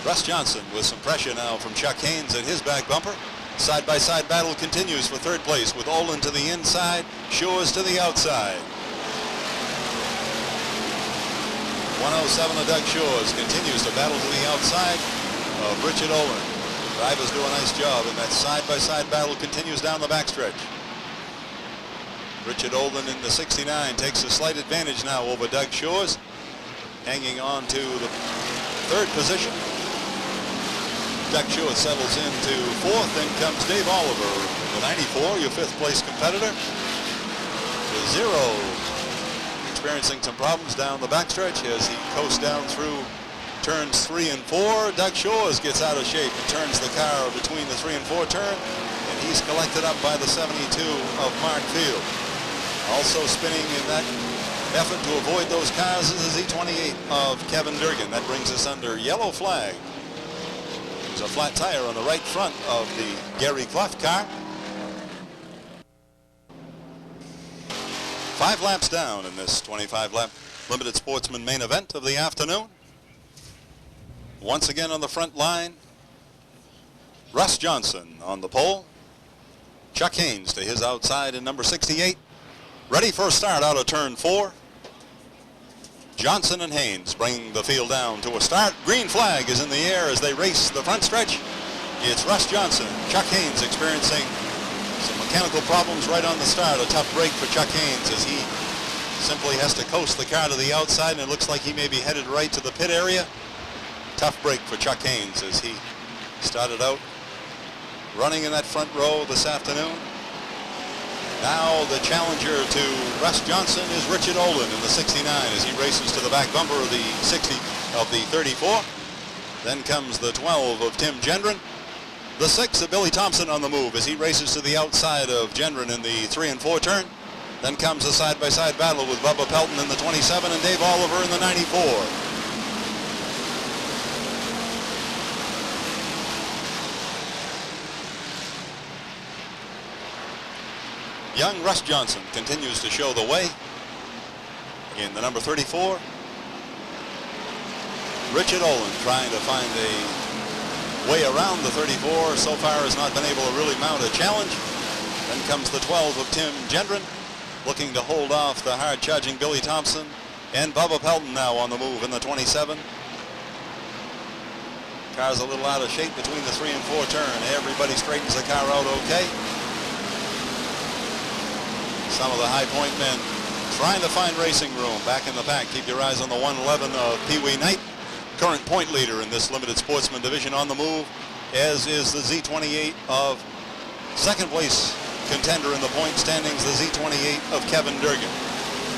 Russ Johnson with some pressure now from Chuck Haynes at his back bumper. Side-by-side battle continues for third place with Olin to the inside, Shores to the outside. 107 of Doug Shores continues to battle to the outside of Richard Olin. Drivers do a nice job, and that side-by-side battle continues down the backstretch. Richard Olin in the 69 takes a slight advantage now over Doug Shores, hanging on to the third position. Doug Shores settles into fourth. Then comes Dave Oliver, the 94, your fifth place competitor. The 0 experiencing some problems down the backstretch as he coasts down through turns 3 and 4. Doug Shores gets out of shape and turns the car between the 3 and 4 turn, and he's collected up by the 72 of Mark Field. Also spinning in that effort to avoid those cars is the Z28 of Kevin Durgan. That brings us under yellow flag. There's a flat tire on the right front of the Gary Clough car. 5 laps down in this 25-lap Limited Sportsman main event of the afternoon. Once again on the front line, Russ Johnson on the pole. Chuck Haynes to his outside in number 68. Ready for a start out of turn 4. Johnson and Haynes bring the field down to a start. Green flag is in the air as they race the front stretch. It's Russ Johnson. Chuck Haynes experiencing some mechanical problems right on the start. A tough break for Chuck Haynes as he simply has to coast the car to the outside, and it looks like he may be headed right to the pit area. Tough break for Chuck Haynes as he started out running in that front row this afternoon. Now the challenger to Russ Johnson is Richard Olin in the 69 as he races to the back bumper of the 60 of the 34. Then comes the 12 of Tim Gendron. The 6 of Billy Thompson on the move as he races to the outside of Gendron in the 3 and 4 turn. Then comes a side-by-side battle with Bubba Pelton in the 27 and Dave Oliver in the 94. Young Russ Johnson continues to show the way in the number 34. Richard Olin trying to find a way around the 34. So far has not been able to really mount a challenge. Then comes the 12 of Tim Gendron, looking to hold off the hard-charging Billy Thompson. And Bubba Pelton now on the move in the 27. Car's a little out of shape between the 3 and 4 turn. Everybody straightens the car out okay. Some of the High Point men trying to find racing room. Back in the pack, keep your eyes on the 111 of Pee Wee Knight, current point leader in this limited sportsman division. On the move, as is the Z28 of second place contender in the point standings, the Z28 of Kevin Durgan.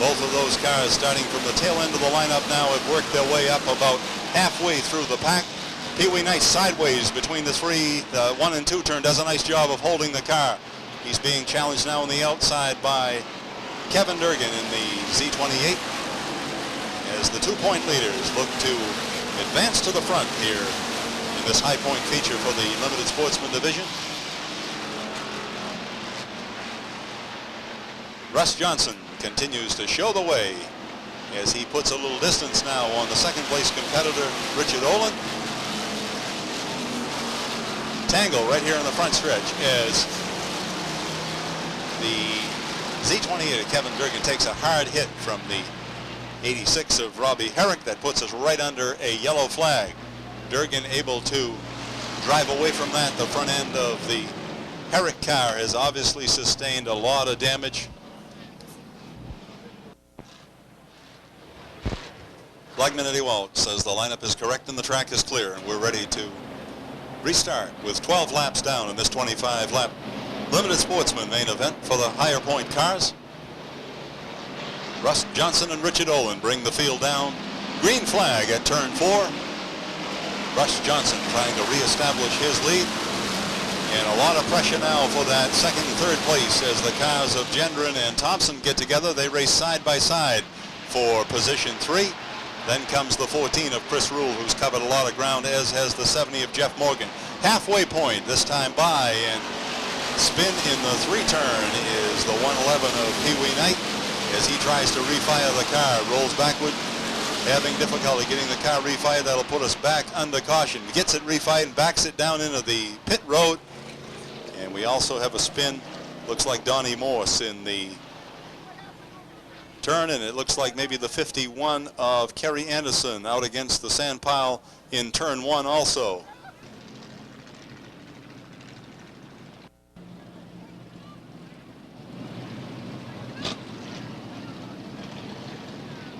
Both of those cars, starting from the tail end of the lineup now, have worked their way up about halfway through the pack. Pee Wee Knight sideways between the 1 and 2 turn, does a nice job of holding the car. He's being challenged now on the outside by Kevin Durgan in the Z28 as the 2-point leaders look to advance to the front here in this high point feature for the limited sportsman division. Russ Johnson continues to show the way as he puts a little distance now on the second place competitor Richard Olin. Tangle right here in the front stretch as the Z28 of Kevin Durgan takes a hard hit from the 86 of Robbie Herrick. That puts us right under a yellow flag. Durgan able to drive away from that. The front end of the Herrick car has obviously sustained a lot of damage. Blagman Eddie Walsh says the lineup is correct and the track is clear, and we're ready to restart with 12 laps down in this 25-lap limited sportsman main event for the higher point cars. Russ Johnson and Richard Olin bring the field down. Green flag at turn 4. Russ Johnson trying to reestablish his lead. And a lot of pressure now for that second and third place as the cars of Gendron and Thompson get together. They race side by side for position 3. Then comes the 14 of Chris Rule, who's covered a lot of ground, as has the 70 of Jeff Morgan. Halfway point this time by, and spin in the 3 turn is the 111 of Pee Wee Knight as he tries to refire the car. Rolls backward, having difficulty getting the car refired. That'll put us back under caution. Gets it refired and backs it down into the pit road. And we also have a spin. Looks like Donnie Morse in the turn, and it looks like maybe the 51 of Kerry Anderson out against the sand pile in turn 1 also.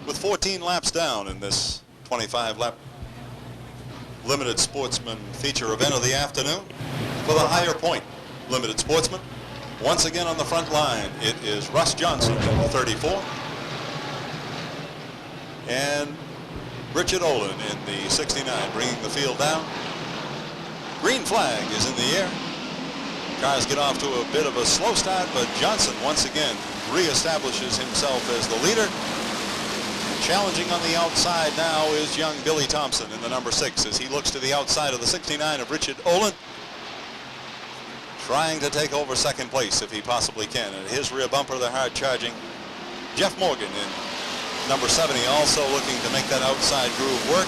With 14 laps down in this 25-lap limited sportsman feature event of the afternoon for the higher point limited sportsman, once again on the front line it is Russ Johnson in the 34 and Richard Olin in the 69 bringing the field down. Green flag is in the air. Cars get off to a bit of a slow start, but Johnson once again reestablishes himself as the leader. Challenging on the outside now is young Billy Thompson in the number 6 as he looks to the outside of the 69 of Richard Olin, trying to take over second place if he possibly can. And his rear bumper, the hard charging Jeff Morgan in number 70, also looking to make that outside groove work.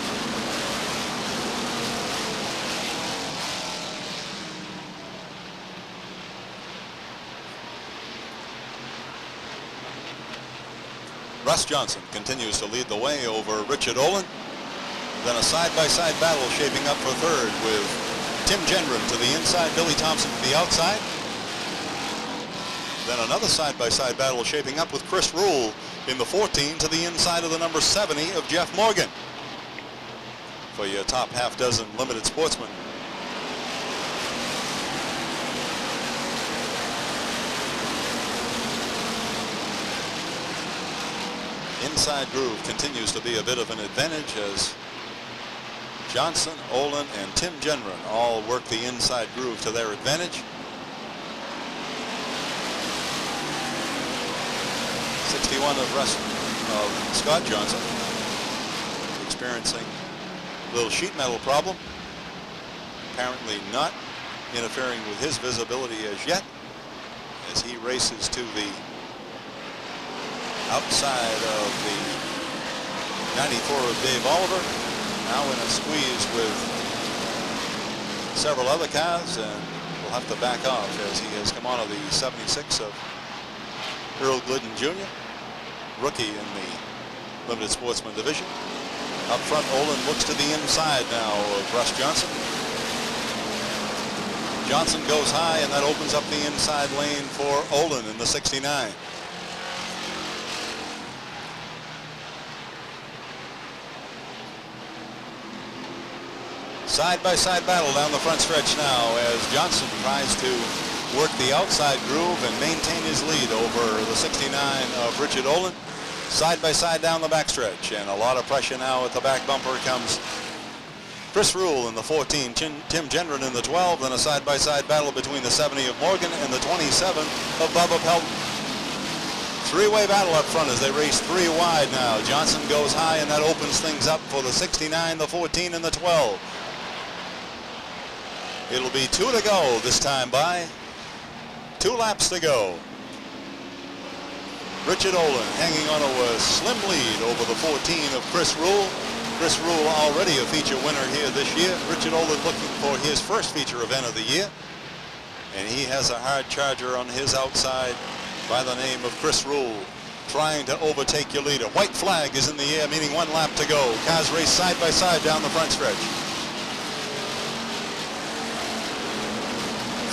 Russ Johnson continues to lead the way over Richard Olin. Then a side-by-side battle shaping up for third with Tim Gendron to the inside, Billy Thompson to the outside. Then another side-by-side battle shaping up with Chris Rule in the 14 to the inside of the number 70 of Jeff Morgan for your top half dozen limited sportsmen. Inside groove continues to be a bit of an advantage as Johnson, Olin, and Tim Gendron all work the inside groove to their advantage. 61 of Scott Johnson experiencing a little sheet metal problem, apparently not interfering with his visibility as yet as he races to the outside of the 94 of Dave Oliver, now in a squeeze with several other cars, and will have to back off as he has come on to the 76 of Earl Glidden Jr., rookie in the limited sportsman division. Up front, Olin looks to the inside now of Russ Johnson. Johnson goes high, and that opens up the inside lane for Olin in the 69. Side-by-side battle down the front stretch now as Johnson tries to work the outside groove and maintain his lead over the 69 of Richard Olin. Side-by-side down the backstretch, and a lot of pressure now at the back bumper comes Chris Rule in the 14, Tim Gendron in the 12, then a side-by-side battle between the 70 of Morgan and the 27 of Bubba Pelton. Three-way battle up front as they race three wide now. Johnson goes high, and that opens things up for the 69, the 14, and the 12. It'll be 2 to go this time by. 2 laps to go. Richard Olin hanging on to a slim lead over the 14 of Chris Rule. Chris Rule already a feature winner here this year. Richard Olin looking for his first feature event of the year. And he has a hard charger on his outside by the name of Chris Rule, trying to overtake your leader. White flag is in the air, meaning 1 lap to go. Cars race side by side down the front stretch.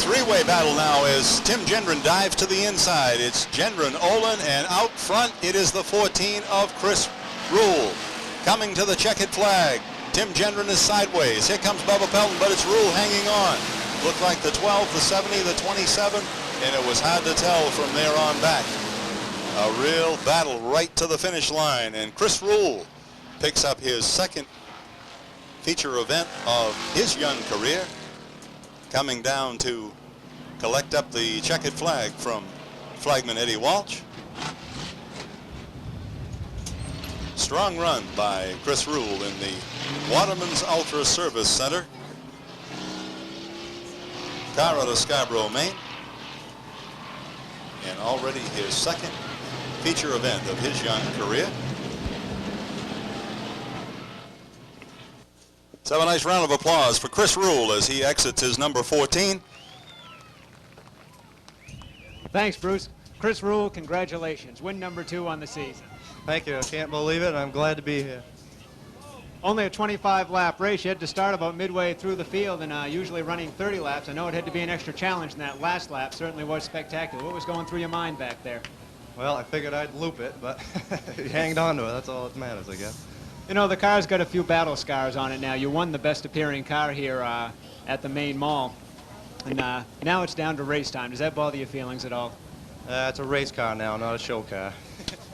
Three-way battle now as Tim Gendron dives to the inside. It's Gendron, Olin, and out front it is the 14 of Chris Rule. Coming to the checkered flag. Tim Gendron is sideways. Here comes Bubba Pelton, but it's Rule hanging on. Looked like the 12, the 70, the 27, and it was hard to tell from there on back. A real battle right to the finish line, and Chris Rule picks up his second feature event of his young career, coming down to collect up the checkered flag from flagman Eddie Walsh. Strong run by Chris Rule in the Waterman's Ultra Service Center. Car out of Scarborough, Maine. And already his second feature event of his young career. Let's have a nice round of applause for Chris Rule as he exits his number 14. Thanks, Bruce. Chris Rule, congratulations. Win number 2 on the season. Thank you. I can't believe it. I'm glad to be here. Only a 25-lap race. You had to start about midway through the field and usually running 30 laps. I know it had to be an extra challenge in that last lap. Certainly was spectacular. What was going through your mind back there? Well, I figured I'd loop it, but you hanged on to it. That's all that matters, I guess. You know, the car's got a few battle scars on it now. You won the best appearing car here at the main mall. And now it's down to race time. Does that bother your feelings at all? It's a race car now, not a show car.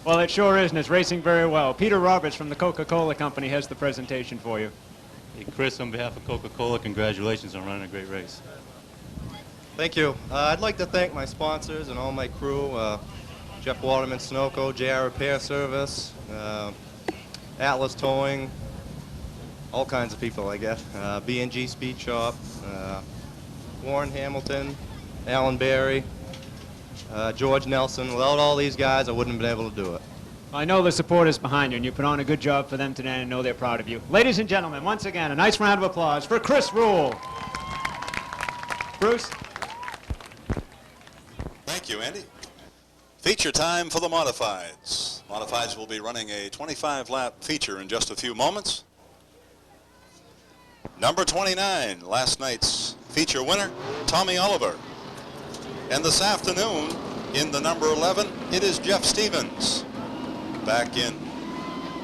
Well, it sure is, and it's racing very well. Peter Roberts from the Coca-Cola Company has the presentation for you. Hey, Chris, on behalf of Coca-Cola, congratulations on running a great race. Thank you. I'd like to thank my sponsors and all my crew, Jeff Waterman, Sunoco, JR Repair Service, Atlas Towing, all kinds of people, I guess. B&G Speed Shop, Warren Hamilton, Alan Berry, George Nelson. Without all these guys, I wouldn't have been able to do it. I know the support is behind you, and you put on a good job for them today, and I know they're proud of you. Ladies and gentlemen, once again, a nice round of applause for Chris Rule. Bruce? Thank you, Andy. Feature time for the Modifieds. Modifieds will be running a 25-lap feature in just a few moments. Number 29, last night's feature winner, Tommy Oliver. And this afternoon, in the number 11, it is Jeff Stevens. Back in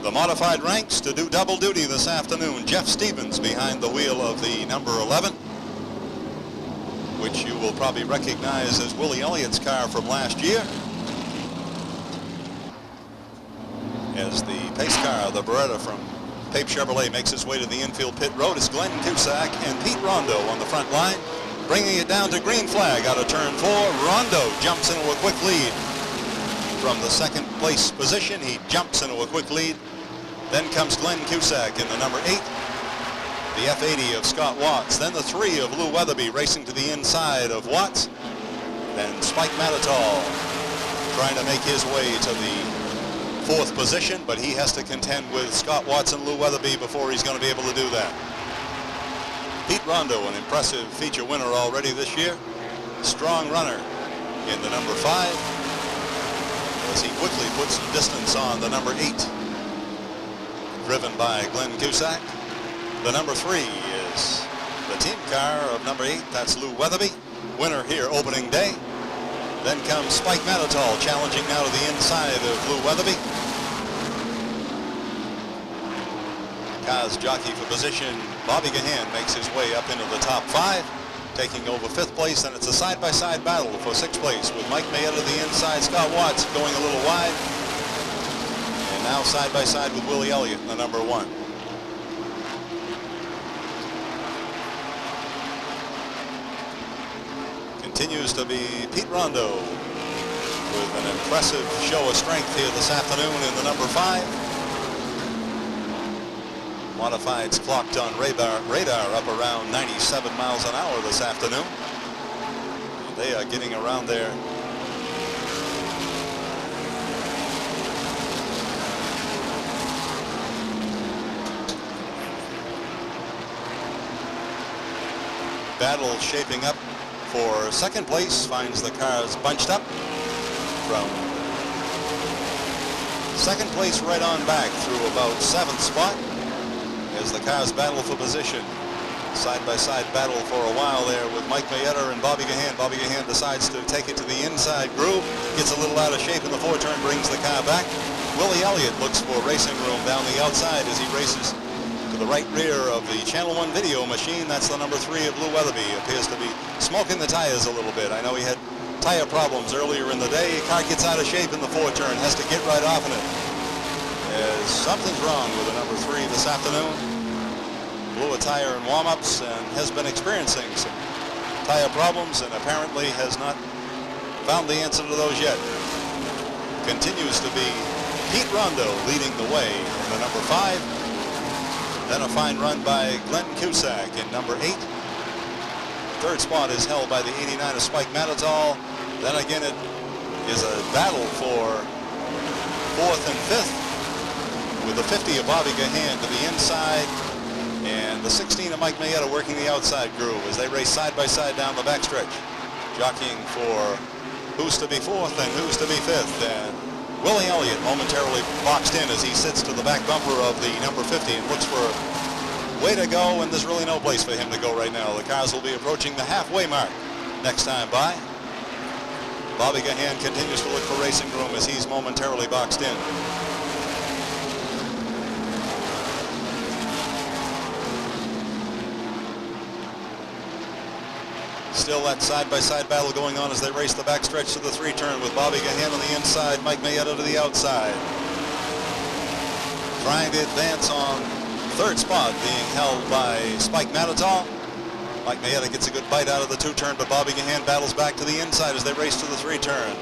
the modified ranks to do double duty this afternoon. Jeff Stevens behind the wheel of the number 11, which you will probably recognize as Willie Elliott's car from last year. As the pace car, the Beretta from Pape Chevrolet, makes its way to the infield pit road, it's Glenn Cusack and Pete Rondo on the front line. Bringing it down to green flag out of turn 4. Rondo jumps into a quick lead. From the second place position, he jumps into a quick lead. Then comes Glenn Cusack in the number 8. The F80 of Scott Watts. Then the 3 of Lou Weatherby racing to the inside of Watts. Then Spike Matitol trying to make his way to the 4th position, but he has to contend with Scott Watts and Lou Weatherby before he's going to be able to do that. Pete Rondo, an impressive feature winner already this year. Strong runner in the number 5 as he quickly puts some distance on the number 8, driven by Glenn Cusack. The number 3 is the team car of number 8. That's Lou Weatherby, winner here opening day. Then comes Spike Matitol challenging now to the inside of Lou Weatherby. Car's jockey for position Bobby Gahan makes his way up into the top 5, taking over 5th place, and it's a side-by-side battle for 6th place with Mike Mayetta to the inside, Scott Watts going a little wide, and now side-by-side with Willie Elliott in the number 1. Continues to be Pete Rondo with an impressive show of strength here this afternoon in the number 5. Modifieds clocked on radar up around 97 miles an hour this afternoon. They are getting around there. Battle shaping up for 2nd place, finds the cars bunched up from 2nd place right on back through about 7th spot as the cars battle for position. Side-by-side battle for a while there with Mike Mayetta and Bobby Gahan. Bobby Gahan decides to take it to the inside groove, gets a little out of shape in the 4-turn, brings the car back. Willie Elliott looks for racing room down the outside as he races to the right rear of the Channel One video machine. That's the number 3 of Lou Weatherby. Appears to be smoking the tires a little bit. I know he had tire problems earlier in the day. Car gets out of shape in the 4-turn, has to get right off in it. As something's wrong with the number 3 this afternoon. Blew a tire in warm-ups and has been experiencing some tire problems and apparently has not found the answer to those yet. Continues to be Pete Rondo leading the way in the number 5. Then a fine run by Glenn Cusack in number 8. 3rd spot is held by the 89 of Spike Matadol. Then again it is a battle for 4th and 5th with the 50 of Bobby Gahan to the inside and the 16 of Mike Mayetta working the outside groove as they race side by side down the backstretch, jockeying for who's to be 4th and who's to be 5th. And Willie Elliott momentarily boxed in as he sits to the back bumper of the number 50 and looks for a way to go, and there's really no place for him to go right now. The cars will be approaching the halfway mark next time by. Bobby Gahan continues to look for racing room as he's momentarily boxed in. Still that side-by-side battle going on as they race the backstretch to the 3-turn with Bobby Gahan on the inside, Mike Mayetta to the outside. Trying to advance on 3rd spot, being held by Spike Matadol. Mike Mayetta gets a good bite out of the 2-turn, but Bobby Gahan battles back to the inside as they race to the 3-turn.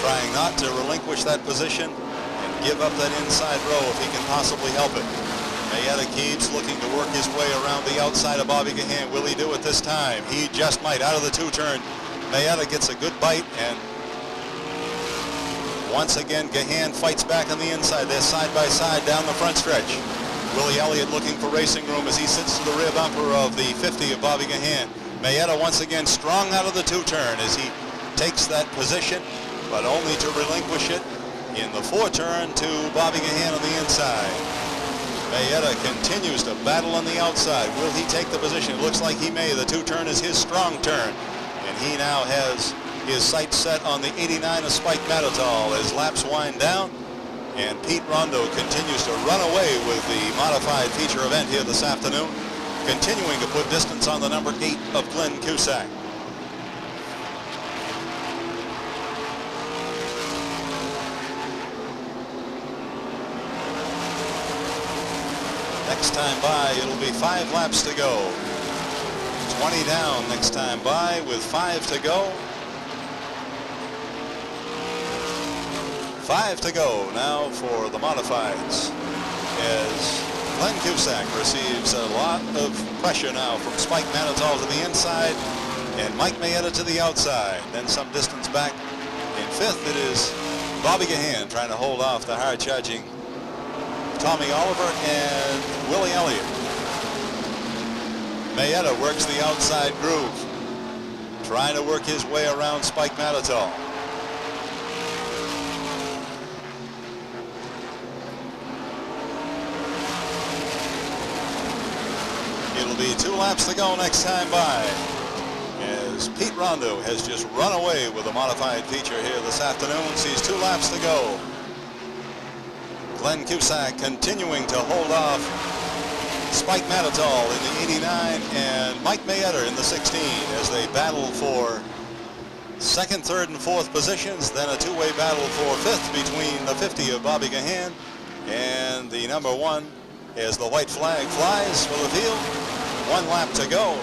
Trying not to relinquish that position and give up that inside row if he can possibly help it. Mayetta keeps looking to work his way around the outside of Bobby Gahan. Will he do it this time? He just might. Out of the 2-turn, Mayetta gets a good bite, and once again Gahan fights back on the inside. They're side by side down the front stretch. Willie Elliott looking for racing room as he sits to the rear bumper of the 50 of Bobby Gahan. Mayetta once again strong out of the 2-turn as he takes that position, but only to relinquish it in the 4-turn to Bobby Gahan on the inside. Mayetta continues to battle on the outside. Will he take the position? It looks like he may. The 2-turn is his strong turn, and he now has his sights set on the 89 of Spike Matadol as laps wind down, and Pete Rondo continues to run away with the modified feature event here this afternoon, continuing to put distance on the number 8 of Glenn Cusack. Next time by, it'll be 5 laps to go. 20 down next time by with 5 to go. 5 to go now for the modifieds as Glenn Cusack receives a lot of pressure now from Spike Matadol to the inside and Mike Mayetta to the outside. Then some distance back. In 5th it is Bobby Gahan trying to hold off the hard-charging Tommy Oliver and Willie Elliott. Mayetta works the outside groove, trying to work his way around Spike Matadol. It'll be 2 laps to go next time by, as Pete Rondo has just run away with a modified feature here this afternoon. Sees 2 laps to go. Glenn Cusack continuing to hold off Spike Matitol in the 89 and Mike Mayetta in the 16 as they battle for second, third, and fourth positions. Then a two-way battle for fifth between the 50 of Bobby Gahan and the number 1 as the white flag flies for the field. 1 lap to go.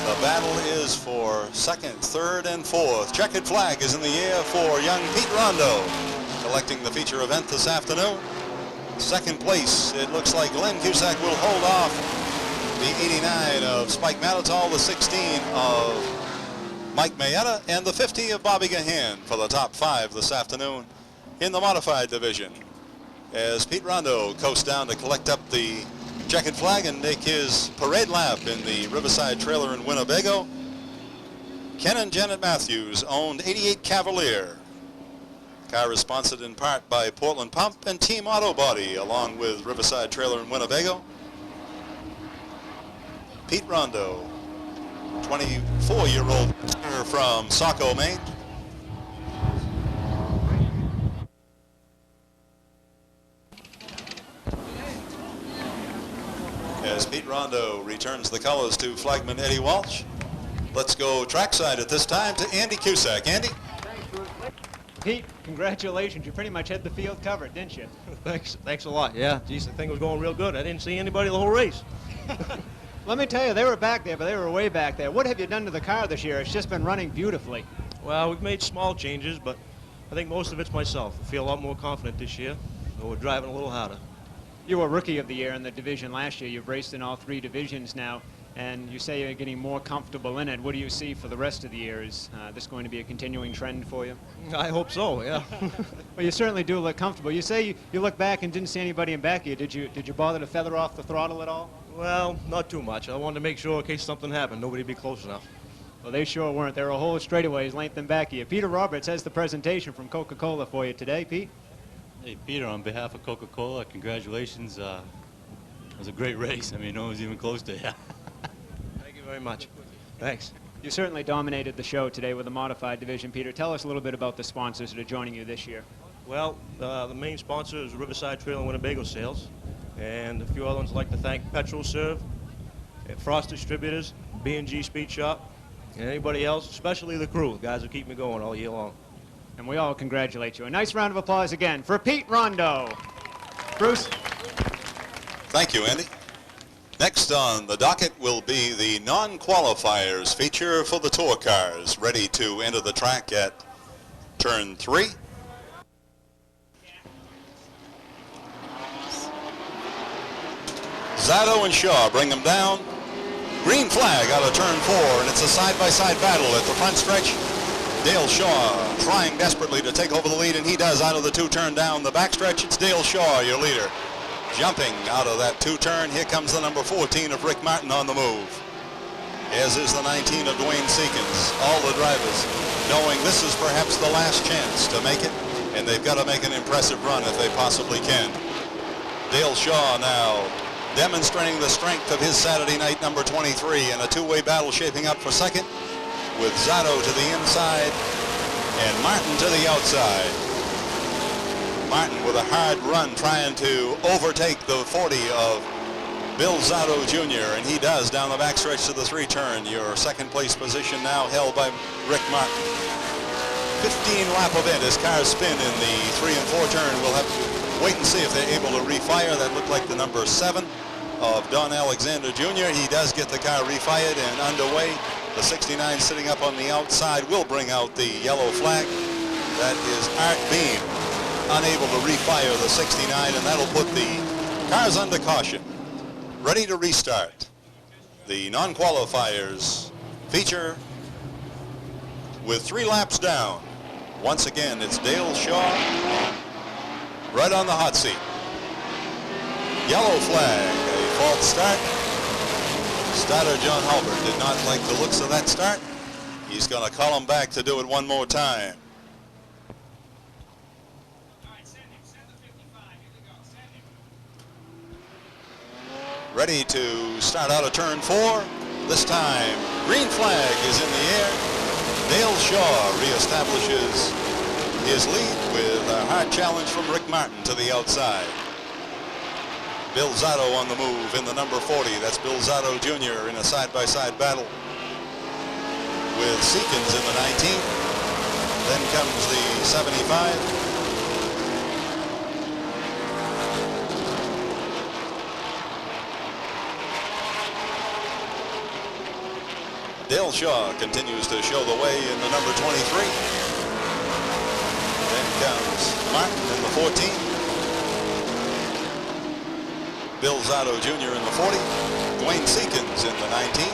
The battle is for second, third, and fourth. Checkered flag is in the air for young Pete Rondo, collecting the feature event this afternoon. Second place, it looks like Glenn Cusack will hold off the 89 of Spike Matitol, the 16 of Mike Mayetta, and the 50 of Bobby Gahan for the top 5 this afternoon in the modified division. As Pete Rondo coasts down to collect up the checkered flag and make his parade lap in the Riverside trailer in Winnebago. Ken and Janet Matthews owned 88 Cavalier. Car is sponsored in part by Portland Pump and Team Auto Body, along with Riverside trailer in Winnebago. Pete Rondo, 24-year-old from Saco, Maine. As Pete Rondo returns the colors to flagman Eddie Walsh. Let's go trackside at this time to Andy Cusack. Andy? Thanks, Bruce. Pete, congratulations. You pretty much had the field covered, didn't you? Thanks a lot. Yeah, geez, the thing was going real good. I didn't see anybody the whole race. Let me tell you, they were back there, but they were way back there. What have you done to the car this year? It's just been running beautifully. Well, we've made small changes, but I think most of it's myself. I feel a lot more confident this year, so we're driving a little harder. You were Rookie of the Year in the division last year. You've raced in all 3 divisions now, and you say you're getting more comfortable in it. What do you see for the rest of the year? Is this going to be a continuing trend for you? I hope so, yeah. Well, you certainly do look comfortable. You say you look back and didn't see anybody in back of you. Did you bother to feather off the throttle at all? Well, not too much. I wanted to make sure in case something happened, nobody'd be close enough. Well, they sure weren't. There were a whole straightaways length in back of you. Peter Roberts has the presentation from Coca-Cola for you today. Pete? Hey, Peter, on behalf of Coca-Cola, congratulations. It was a great race. I mean, no one was even close to you. Thank you very much. Thanks. You certainly dominated the show today with the modified division. Peter, tell us a little bit about the sponsors that are joining you this year. Well, the main sponsor is Riverside Trail and Winnebago Sales, and a few other ones I'd like to thank Petrol Serve, Frost Distributors, B&G Speed Shop, and anybody else, especially the crew. The guys who keep me going all year long. And we all congratulate you. A nice round of applause again for Pete Rondo. Bruce? Thank you, Andy. Next on the docket will be the non-qualifiers feature for the tour cars, ready to enter the track at turn 3. Zato and Shaw bring them down. Green flag out of turn 4, and it's a side-by-side battle at the front stretch. Dale Shaw trying desperately to take over the lead, and he does out of the 2-turn down the backstretch. It's Dale Shaw, your leader. Jumping out of that 2-turn, here comes the number 14 of Rick Martin on the move, as is the 19 of Dwayne Seekins. All the drivers knowing this is perhaps the last chance to make it, and they've got to make an impressive run if they possibly can. Dale Shaw now demonstrating the strength of his Saturday night number 23 in a two-way battle shaping up for second, with Zato to the inside and Martin to the outside. Martin with a hard run trying to overtake the 40 of Bill Zato Jr., and he does down the backstretch to the 3-turn. Your second place position now held by Rick Martin. 15-lap event as cars spin in the 3 and 4 turn. We'll have to wait and see if they're able to refire. That looked like the number 7 of Don Alexander Jr. He does get the car refired and underway. The 69 sitting up on the outside will bring out the yellow flag. That is Art Beam, unable to refire the 69, and that'll put the cars under caution, ready to restart. The non-qualifiers feature with 3 laps down. Once again, it's Dale Shaw right on the hot seat. Yellow flag, a false start. Starter John Halbert did not like the looks of that start. He's going to call him back to do it one more time. Ready to start out of turn 4. This time, green flag is in the air. Dale Shaw reestablishes his lead with a hard challenge from Rick Martin to the outside. Bill Zotto on the move in the number 40. That's Bill Zotto Jr. in a side-by-side battle with Seekins in the 19. Then comes the 75. Dale Shaw continues to show the way in the number 23. Then comes Martin in the 14. Bill Zotto Jr. in the 40. Dwayne Seekins in the 19.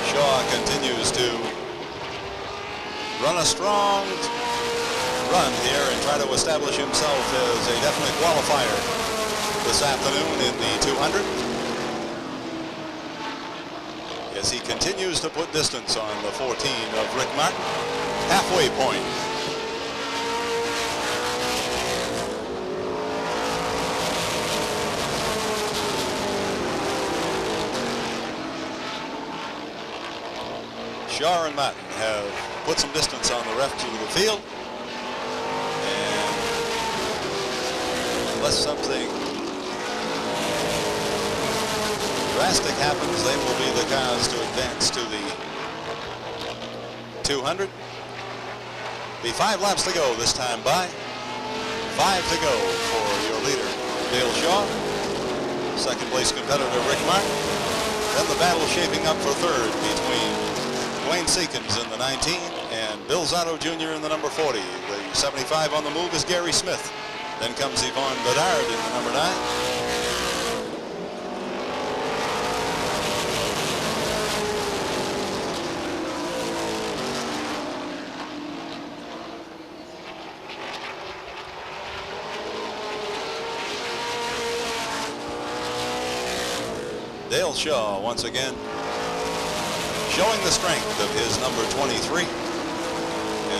Shaw continues to run a strong run here and try to establish himself as a definite qualifier this afternoon in the 200. As he continues to put distance on the 14 of Rick Martin. Halfway point. Shaw and Martin have put some distance on the left to the field. And unless something drastic happens, they will be the cars to advance to the 200. Be 5 laps to go this time by. 5 to go for your leader, Dale Shaw. Second place competitor, Rick Martin. Then the battle shaping up for third between Dwayne Seekins in the 19 and Bill Zotto Jr. in the number 40. The 75 on the move is Gary Smith. Then comes Yvonne Bedard in the number 9. Dale Shaw once again showing the strength of his number 23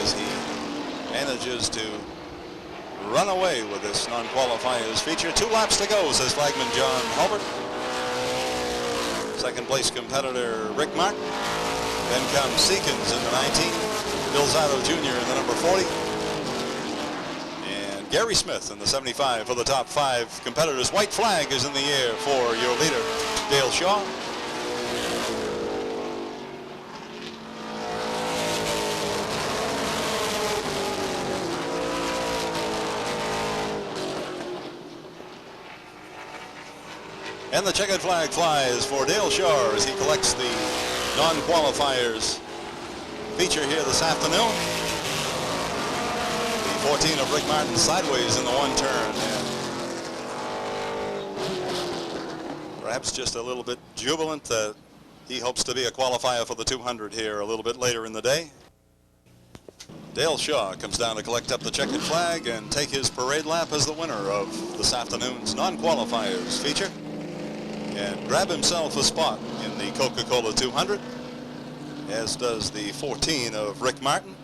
as he manages to run away with this non-qualifiers feature. 2 laps to go, says flagman John Hulbert. Second place competitor Rick Martin. Then comes Seekins in the 19. Bill Zotto Jr. in the number 40. And Gary Smith in the 75 for the top 5 competitors. White flag is in the air for your leader, Dale Shaw. And the checkered flag flies for Dale Shaw as he collects the non-qualifiers feature here this afternoon. The 14 of Rick Martin sideways in the one turn. And perhaps just a little bit jubilant that he hopes to be a qualifier for the 200 here a little bit later in the day. Dale Shaw comes down to collect up the checkered flag and take his parade lap as the winner of this afternoon's non-qualifiers feature, and grab himself a spot in the Coca-Cola 200, as does the 14 of Rick Martin.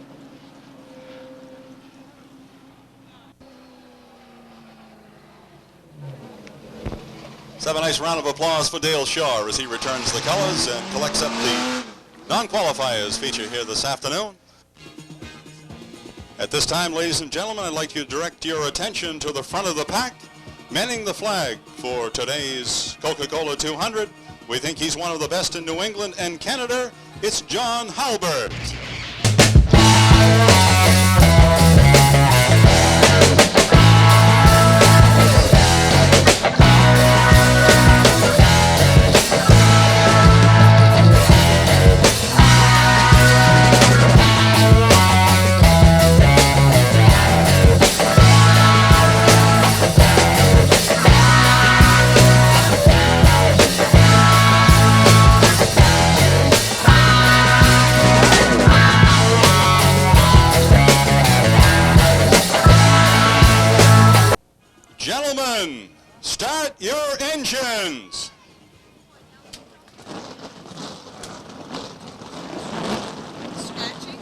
Let's have a nice round of applause for Dale Shaw as he returns the colors and collects up the non-qualifiers feature here this afternoon. At this time, ladies and gentlemen, I'd like you to direct your attention to the front of the pack. Manning the flag for today's Coca-Cola 200. We think he's one of the best in New England and Canada. It's John Hulbert. Gentlemen, start your engines. Scratching?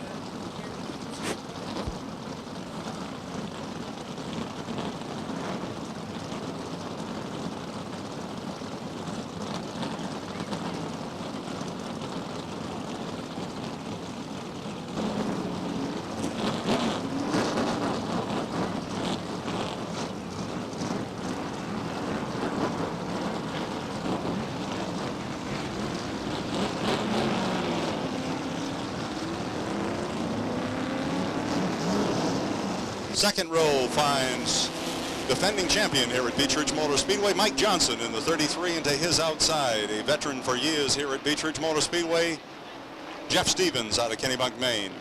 Second row finds defending champion here at Beech Ridge Motor Speedway, Mike Johnson in the 33 into his outside. A veteran for years here at Beech Ridge Motor Speedway, Jeff Stevens out of Kennebunk, Maine.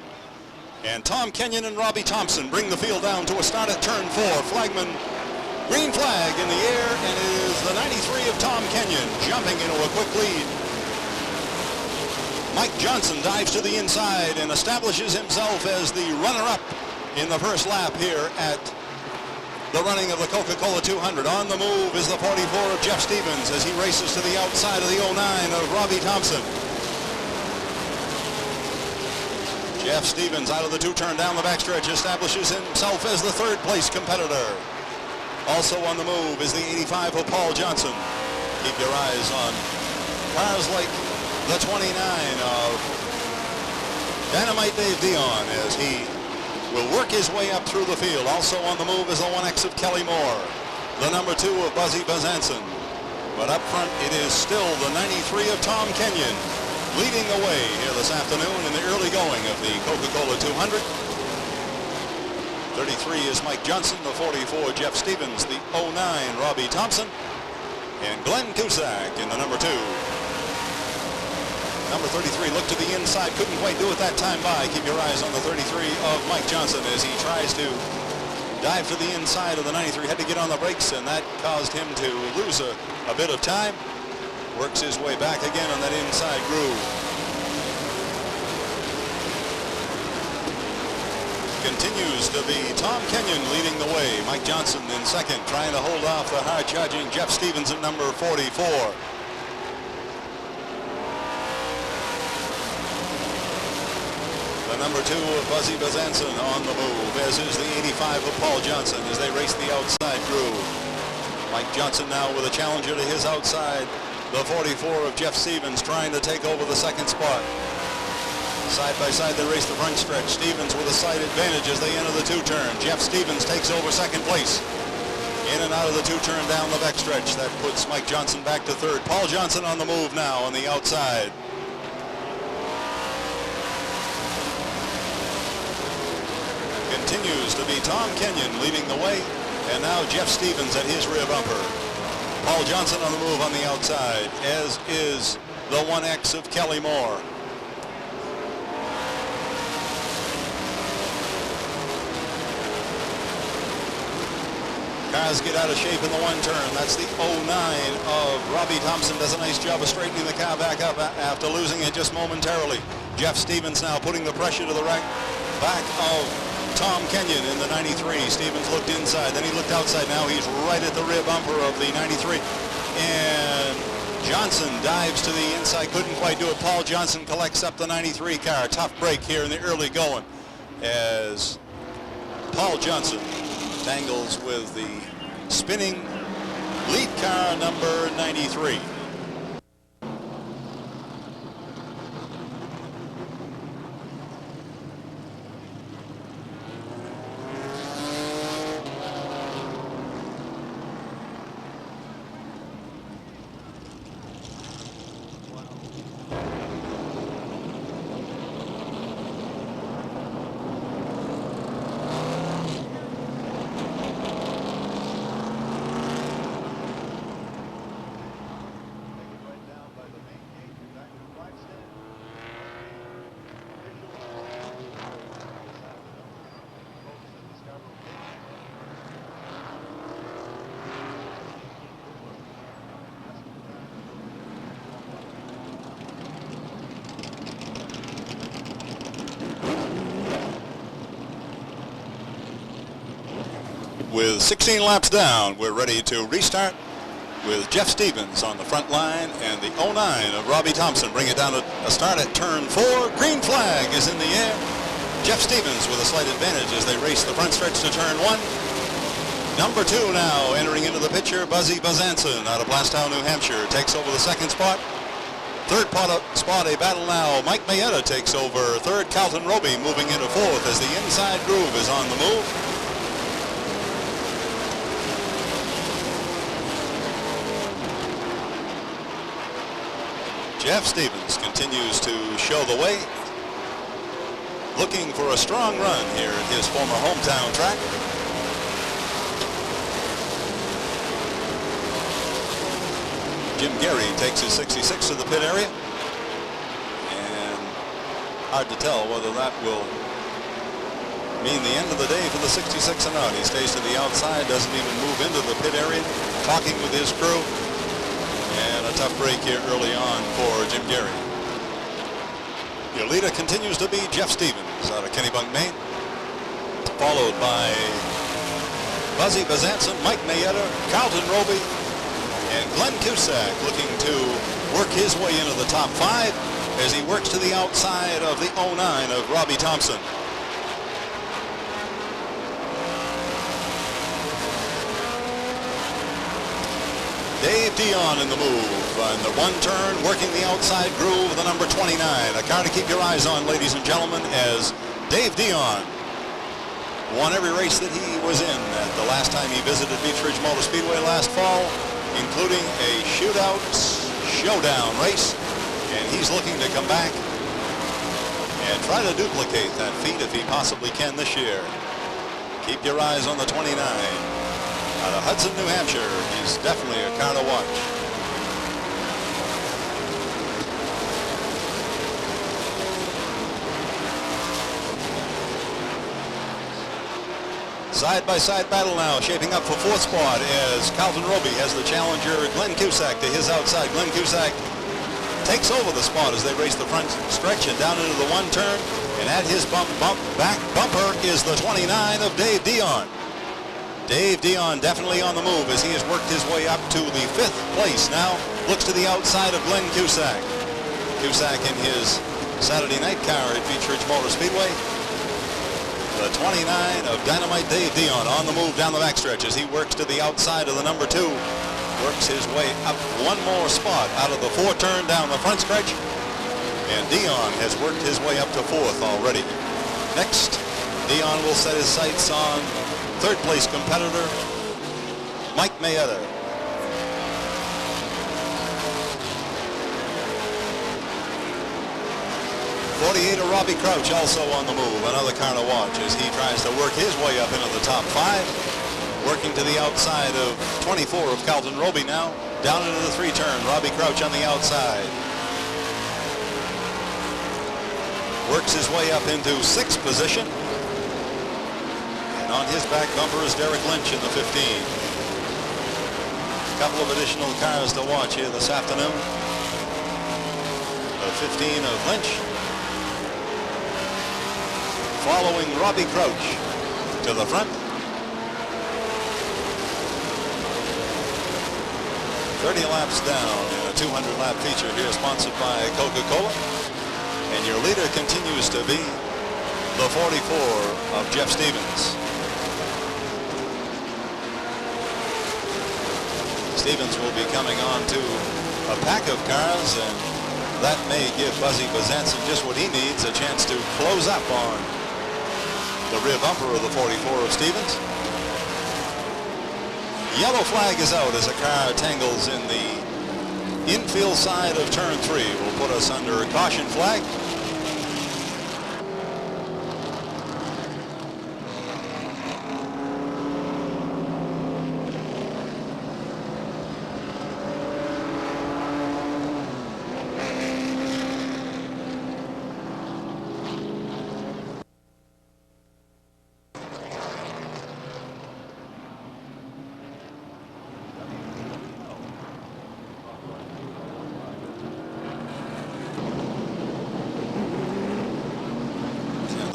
And Tom Kenyon and Robbie Thompson bring the field down to a start at turn 4. Flagman, green flag in the air, and it is the 93 of Tom Kenyon jumping into a quick lead. Mike Johnson dives to the inside and establishes himself as the runner-up in the first lap here at the running of the Coca-Cola 200. On the move is the 44 of Jeff Stevens as he races to the outside of the 09 of Robbie Thompson. Jeff Stevens out of the two-turn down the backstretch establishes himself as the third-place competitor. Also on the move is the 85 of Paul Johnson. Keep your eyes on cars like the 29 of Dynamite Dave Dion as he will work his way up through the field. Also on the move is the 1X of Kelly Moore, the number 2 of Buzzy Bazanson. But up front, it is still the 93 of Tom Kenyon leading the way here this afternoon in the early going of the Coca-Cola 200. 33 is Mike Johnson, the 44 Jeff Stevens, the 09 Robbie Thompson, and Glenn Cusack in the number 2. Number 33 looked to the inside, couldn't quite do it that time by. Keep your eyes on the 33 of Mike Johnson as he tries to dive to the inside of the 93. Had to get on the brakes, and that caused him to lose a bit of time. Works his way back again on that inside groove. Continues to be Tom Kenyon leading the way. Mike Johnson in second, trying to hold off the hard-charging Jeff Stevens at number 44. The number 2 of Buzzy Bazanson on the move, as is the 85 of Paul Johnson as they race the outside groove. Mike Johnson now with a challenger to his outside. The 44 of Jeff Stevens trying to take over the second spot. Side by side they race the front stretch. Stevens with a slight advantage as they enter the two-turn. Jeff Stevens takes over second place. In and out of the two-turn down the back stretch. That puts Mike Johnson back to third. Paul Johnson on the move now on the outside. Continues to be Tom Kenyon leading the way, and now Jeff Stevens at his rear bumper. Paul Johnson on the move on the outside, as is the 1X of Kelly Moore. Cars get out of shape in the one turn. That's the 09 of Robbie Thompson. Does a nice job of straightening the car back up after losing it just momentarily. Jeff Stevens now putting the pressure to the back of Tom Kenyon in the 93. Stevens looked inside, then he looked outside. Now he's right at the rear bumper of the 93. And Johnson dives to the inside, couldn't quite do it. Paul Johnson collects up the 93 car. Tough break here in the early going as Paul Johnson tangles with the spinning lead car number 93. With 16 laps down, we're ready to restart with Jeff Stevens on the front line and the 09 of Robbie Thompson. Bring it down to a start at turn 4. Green flag is in the air. Jeff Stevens with a slight advantage as they race the front stretch to turn 1. Number 2 now entering into the picture, Buzzy Bazanson out of Blastow, New Hampshire, takes over the second spot. Third spot, a battle now. Mike Mayetta takes over third. Carlton Roby moving into fourth as the inside groove is on the move. Jeff Stevens continues to show the way. looking for a strong run here at his former hometown track. Jim Gary takes his 66 to the pit area. And hard to tell whether that will mean the end of the day for the 66 or not. He stays to the outside, doesn't even move into the pit area, talking with his crew. And a tough break here early on for Jim Gary. Your leader continues to be Jeff Stevens out of Kennebunk, Maine, followed by Buzzy Bazanson, Mike Mayetta, Carlton Roby, and Glenn Cusack, looking to work his way into the top 5 as he works to the outside of the 09 of Robbie Thompson. Dave Dion in the move on the one turn, working the outside groove of the number 29. A car to keep your eyes on, ladies and gentlemen, as Dave Dion won every race that he was in at the last time he visited Beech Ridge Motor Speedway last fall, including a shootout showdown race. And he's looking to come back and try to duplicate that feat if he possibly can this year. Keep your eyes on the 29. Out of Hudson, New Hampshire, he's definitely a car to watch. Side-by-side battle now, shaping up for 4th spot as Carlton Roby has the challenger Glenn Cusack to his outside. Glenn Cusack takes over the spot as they race the front stretch and down into the one turn. And at his back bumper is the 29 of Dave Dion. Dave Dion definitely on the move as he has worked his way up to the 5th place now. Looks to the outside of Glenn Cusack. Cusack in his Saturday night car at Beech Ridge Motor Speedway. The 29 of Dynamite Dave Dion on the move down the backstretch as he works to the outside of the number 2. Works his way up one more spot out of the 4 turn down the front stretch. And Dion has worked his way up to 4th already. Next, Dion will set his sights on 3rd place competitor Mike Mayetta. '48 of Robbie Crouch also on the move, another car to watch as he tries to work his way up into the top 5. Working to the outside of 24 of Carlton Roby now, down into the 3 turn. Robbie Crouch on the outside. Works his way up into 6th position. On his back bumper is Derek Lynch in the 15. A couple of additional cars to watch here this afternoon. The 15 of Lynch. Following Robbie Crouch to the front. 30 laps down in a 200-lap feature here sponsored by Coca-Cola. And your leader continues to be the 44 of Jeff Stevens. Stevens will be coming on to a pack of cars, and that may give Buzzy Bazanson just what he needs, a chance to close up on the rear bumper of the 44 of Stevens. Yellow flag is out as a car tangles in the infield side of turn 3. Will put us under a caution flag.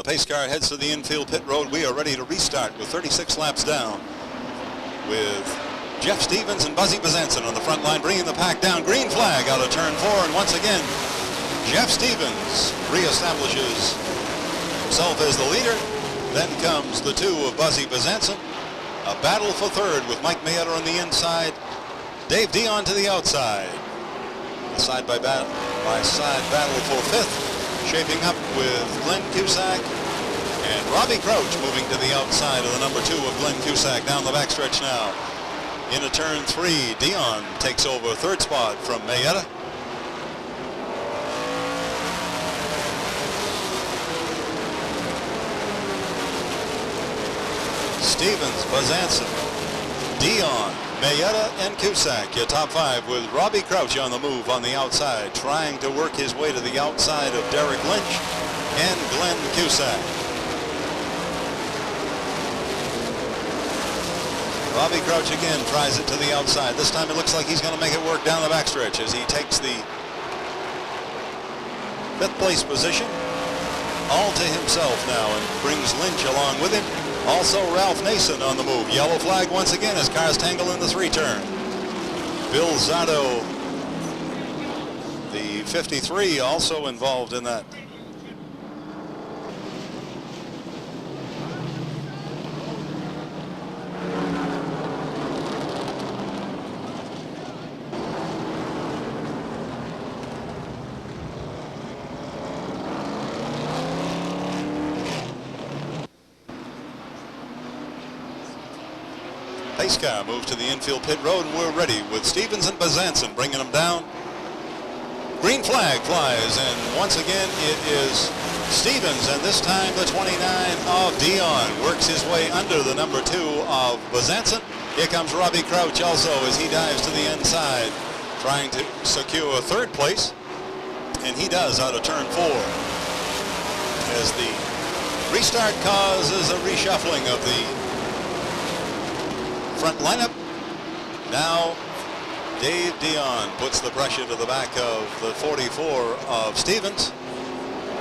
Pace car heads to the infield pit road. We are ready to restart with 36 laps down with Jeff Stevens and Buzzy Bazanson on the front line, bringing the pack down. Green flag out of turn 4, and once again, Jeff Stevens reestablishes himself as the leader. Then comes the 2 of Buzzy Bazanson. A battle for 3rd with Mike Mayetta on the inside. Dave Dion to the outside. A side-by-side battle for 5th. Shaping up with Glenn Cusack and Robbie Crouch moving to the outside of the number 2 of Glenn Cusack down the backstretch now. Into turn 3, Dion takes over 3rd spot from Mayetta. Stevens, Bazanson, Dion, Mayetta, and Cusack. Your top five with Robbie Crouch on the move on the outside, trying to work his way to the outside of Derek Lynch and Glenn Cusack. Robbie Crouch again tries it to the outside. This time it looks like he's going to make it work down the backstretch as he takes the 5th place position all to himself now and brings Lynch along with him. Also Ralph Nason on the move. Yellow flag once again as cars tangle in the 3-turn. Bill Zotto, the 53, also involved in that. Pace car moves to the infield pit road, and we're ready with Stevens and Bazanson bringing them down. Green flag flies, and once again it is Stevens, and this time the 29 of Dion works his way under the number 2 of Bazanson. Here comes Robbie Crouch also as he dives to the inside, trying to secure 3rd place, and he does out of turn 4. As the restart causes a reshuffling of the front lineup. Now Dave Dion puts the pressure to the back of the 44 of Stevens.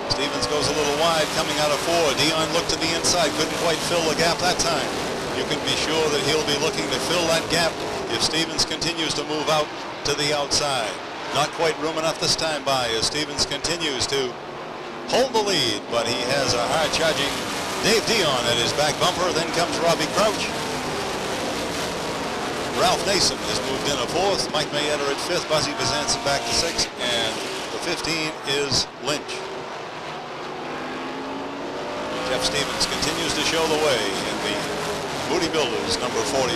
Stevens goes a little wide coming out of 4. Dion looked to the inside, couldn't quite fill the gap that time. You can be sure that he'll be looking to fill that gap if Stevens continues to move out to the outside. Not quite room enough this time by as Stevens continues to hold the lead, but he has a hard charging Dave Dion at his back bumper. Then comes Robbie Crouch. Ralph Nason has moved in a 4th. Mike Mayetta at 5th. Buzzy Bazanson back to 6th. And the 15 is Lynch. Jeff Stevens continues to show the way in the Moody Builders, number 44.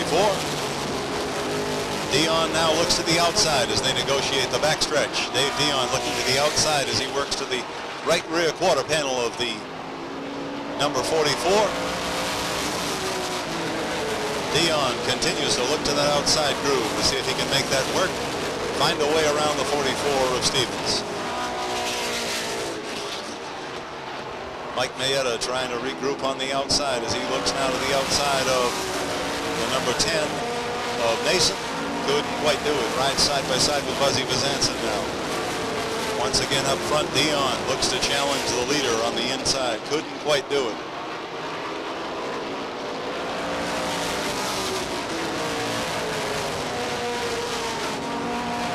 Dion now looks to the outside as they negotiate the backstretch. Dave Dion looking to the outside as he works to the right rear quarter panel of the number 44. Dion continues to look to that outside groove to see if he can make that work. Find a way around the 44 of Stevens. Mike Mayetta trying to regroup on the outside as he looks now to the outside of the number 10 of Nason. Couldn't quite do it. Rides side by side with Buzzy Bazanson now. Once again up front, Dion looks to challenge the leader on the inside. Couldn't quite do it.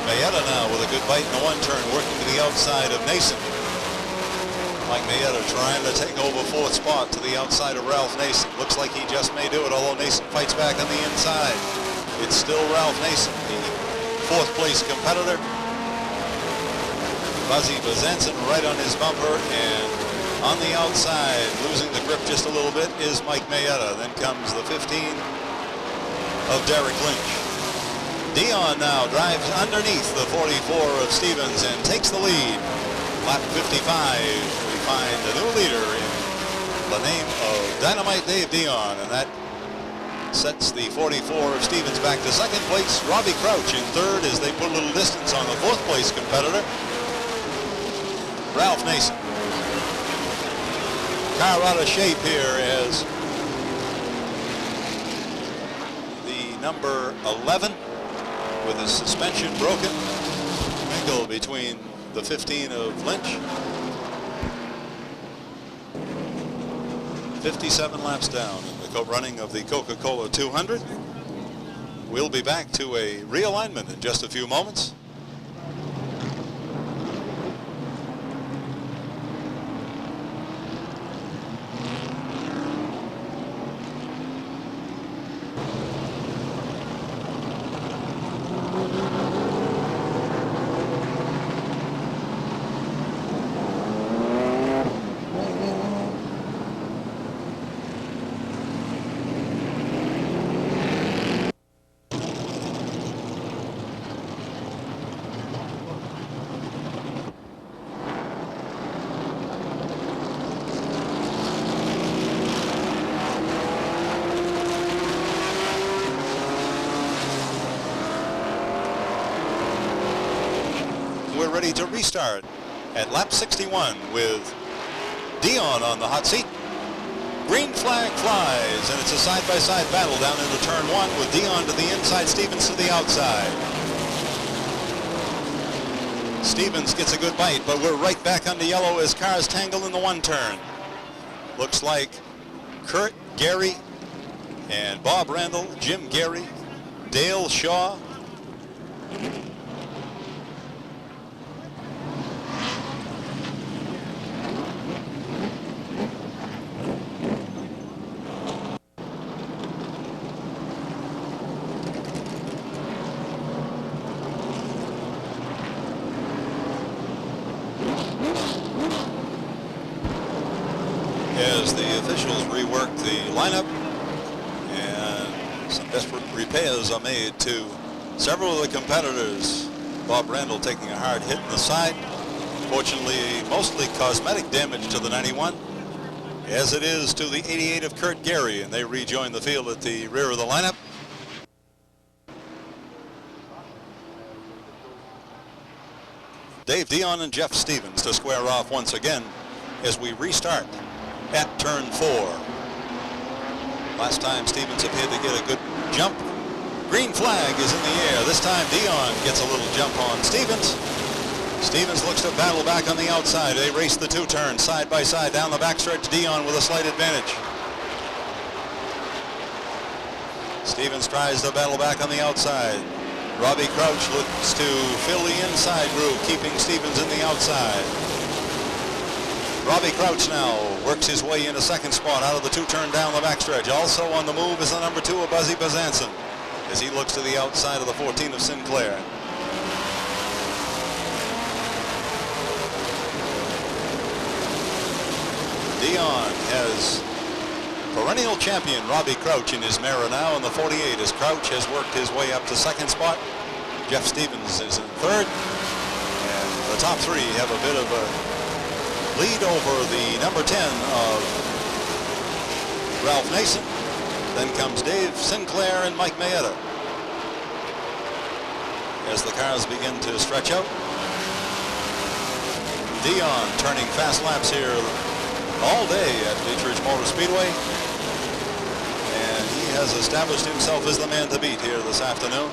Mayetta now with a good bite in the 1 turn, working to the outside of Nason. Mike Mayetta trying to take over 4th spot to the outside of Ralph Nason. Looks like he just may do it, although Nason fights back on the inside. It's still Ralph Nason, the 4th place competitor. Buzzy Bazanson right on his bumper, and on the outside, losing the grip just a little bit, is Mike Mayetta. Then comes the 15 of Derek Lynch. Dion now drives underneath the 44 of Stevens and takes the lead. Lap 55, we find a new leader in the name of Dynamite Dave Dion, and that sets the 44 of Stevens back to 2nd place. Robbie Crouch in 3rd as they put a little distance on the 4th place competitor, Ralph Nason. Car out of shape here as the number 11 with his suspension broken. Mingle between the 15 of Lynch. 57 laps down in the running of the Coca-Cola 200. We'll be back to a realignment in just a few moments. ready to restart at lap 61 with Dion on the hot seat. Green flag flies, and it's a side-by-side battle down into turn 1 with Dion to the inside, Stevens to the outside. Stevens gets a good bite, but we're right back under yellow as cars tangle in the one turn. Looks like Kurt, Gary, and Bob Randall, Jim Gary, Dale Shaw, as the officials rework the lineup and some desperate repairs are made to several of the competitors. Bob Randall taking a hard hit in the side. Fortunately, mostly cosmetic damage to the 91, as it is to the 88 of Kurt Gary, and they rejoin the field at the rear of the lineup. Dave Dion and Jeff Stevens to square off once again as we restart at turn 4. Last time Stevens appeared to get a good jump. Green flag is in the air. This time Dion gets a little jump on Stevens. Stevens looks to battle back on the outside. They race the 2 turns side by side down the backstretch. Dion with a slight advantage. Stevens tries to battle back on the outside. Robbie Crouch looks to fill the inside groove, keeping Stevens in the outside. Robbie Crouch now works his way into second spot out of the 2 turn down the backstretch. Also on the move is the number 2 of Buzzy Bazanson as he looks to the outside of the 14 of Sinclair. Dion has perennial champion Robbie Crouch in his mirror now in the 48 as Crouch has worked his way up to second spot. Jeff Stevens is in third, and the top 3 have a bit of a lead over the number 10 of Ralph Nason. Then comes Dave Sinclair and Mike Mayetta as the cars begin to stretch out. Dion turning fast laps here all day at Beech Ridge Motor Speedway, and he has established himself as the man to beat here this afternoon.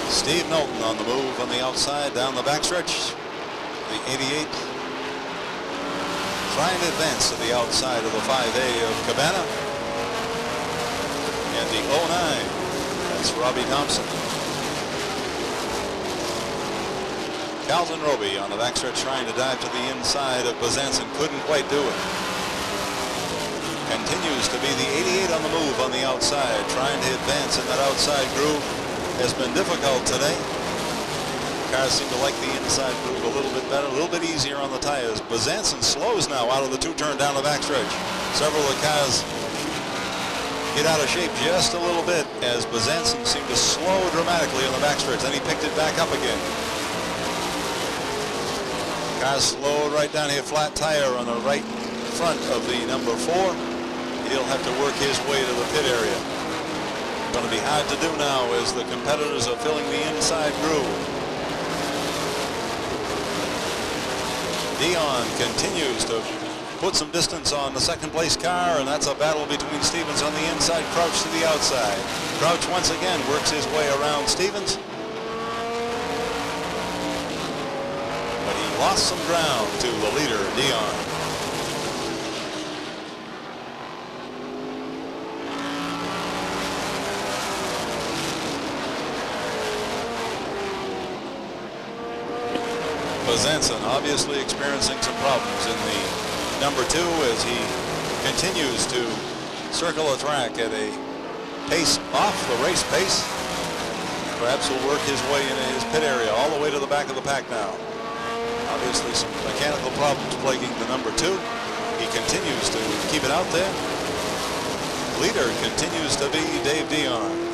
Steve Knowlton on the move on the outside down the backstretch. The 88 trying to advance to the outside of the 5A of Cabana. And the 09, that's Robbie Thompson. Calvin Roby on the backstretch trying to dive to the inside of Bazanson, couldn't quite do it. Continues to be the 88 on the move on the outside, trying to advance in that outside groove. Has been difficult today. Cars seem to like the inside groove a little bit better, a little bit easier on the tires. Bazanson slows now out of the 2 turn down the backstretch. Several of the cars get out of shape just a little bit as Bazanson seemed to slow dramatically on the backstretch. Then he picked it back up again. Cars slowed right down here, flat tire on the right front of the number 4. He'll have to work his way to the pit area. Going to be hard to do now as the competitors are filling the inside groove. Dion continues to put some distance on the second place car, and that's a battle between Stevens on the inside, Crouch to the outside. Crouch once again works his way around Stevens, but he lost some ground to the leader, Dion. Bazanson obviously experiencing some problems in the number 2 as he continues to circle a track at a pace off the race pace. Perhaps he'll work his way into his pit area all the way to the back of the pack now. Obviously some mechanical problems plaguing the number 2. He continues to keep it out there. Leader continues to be Dave Dion.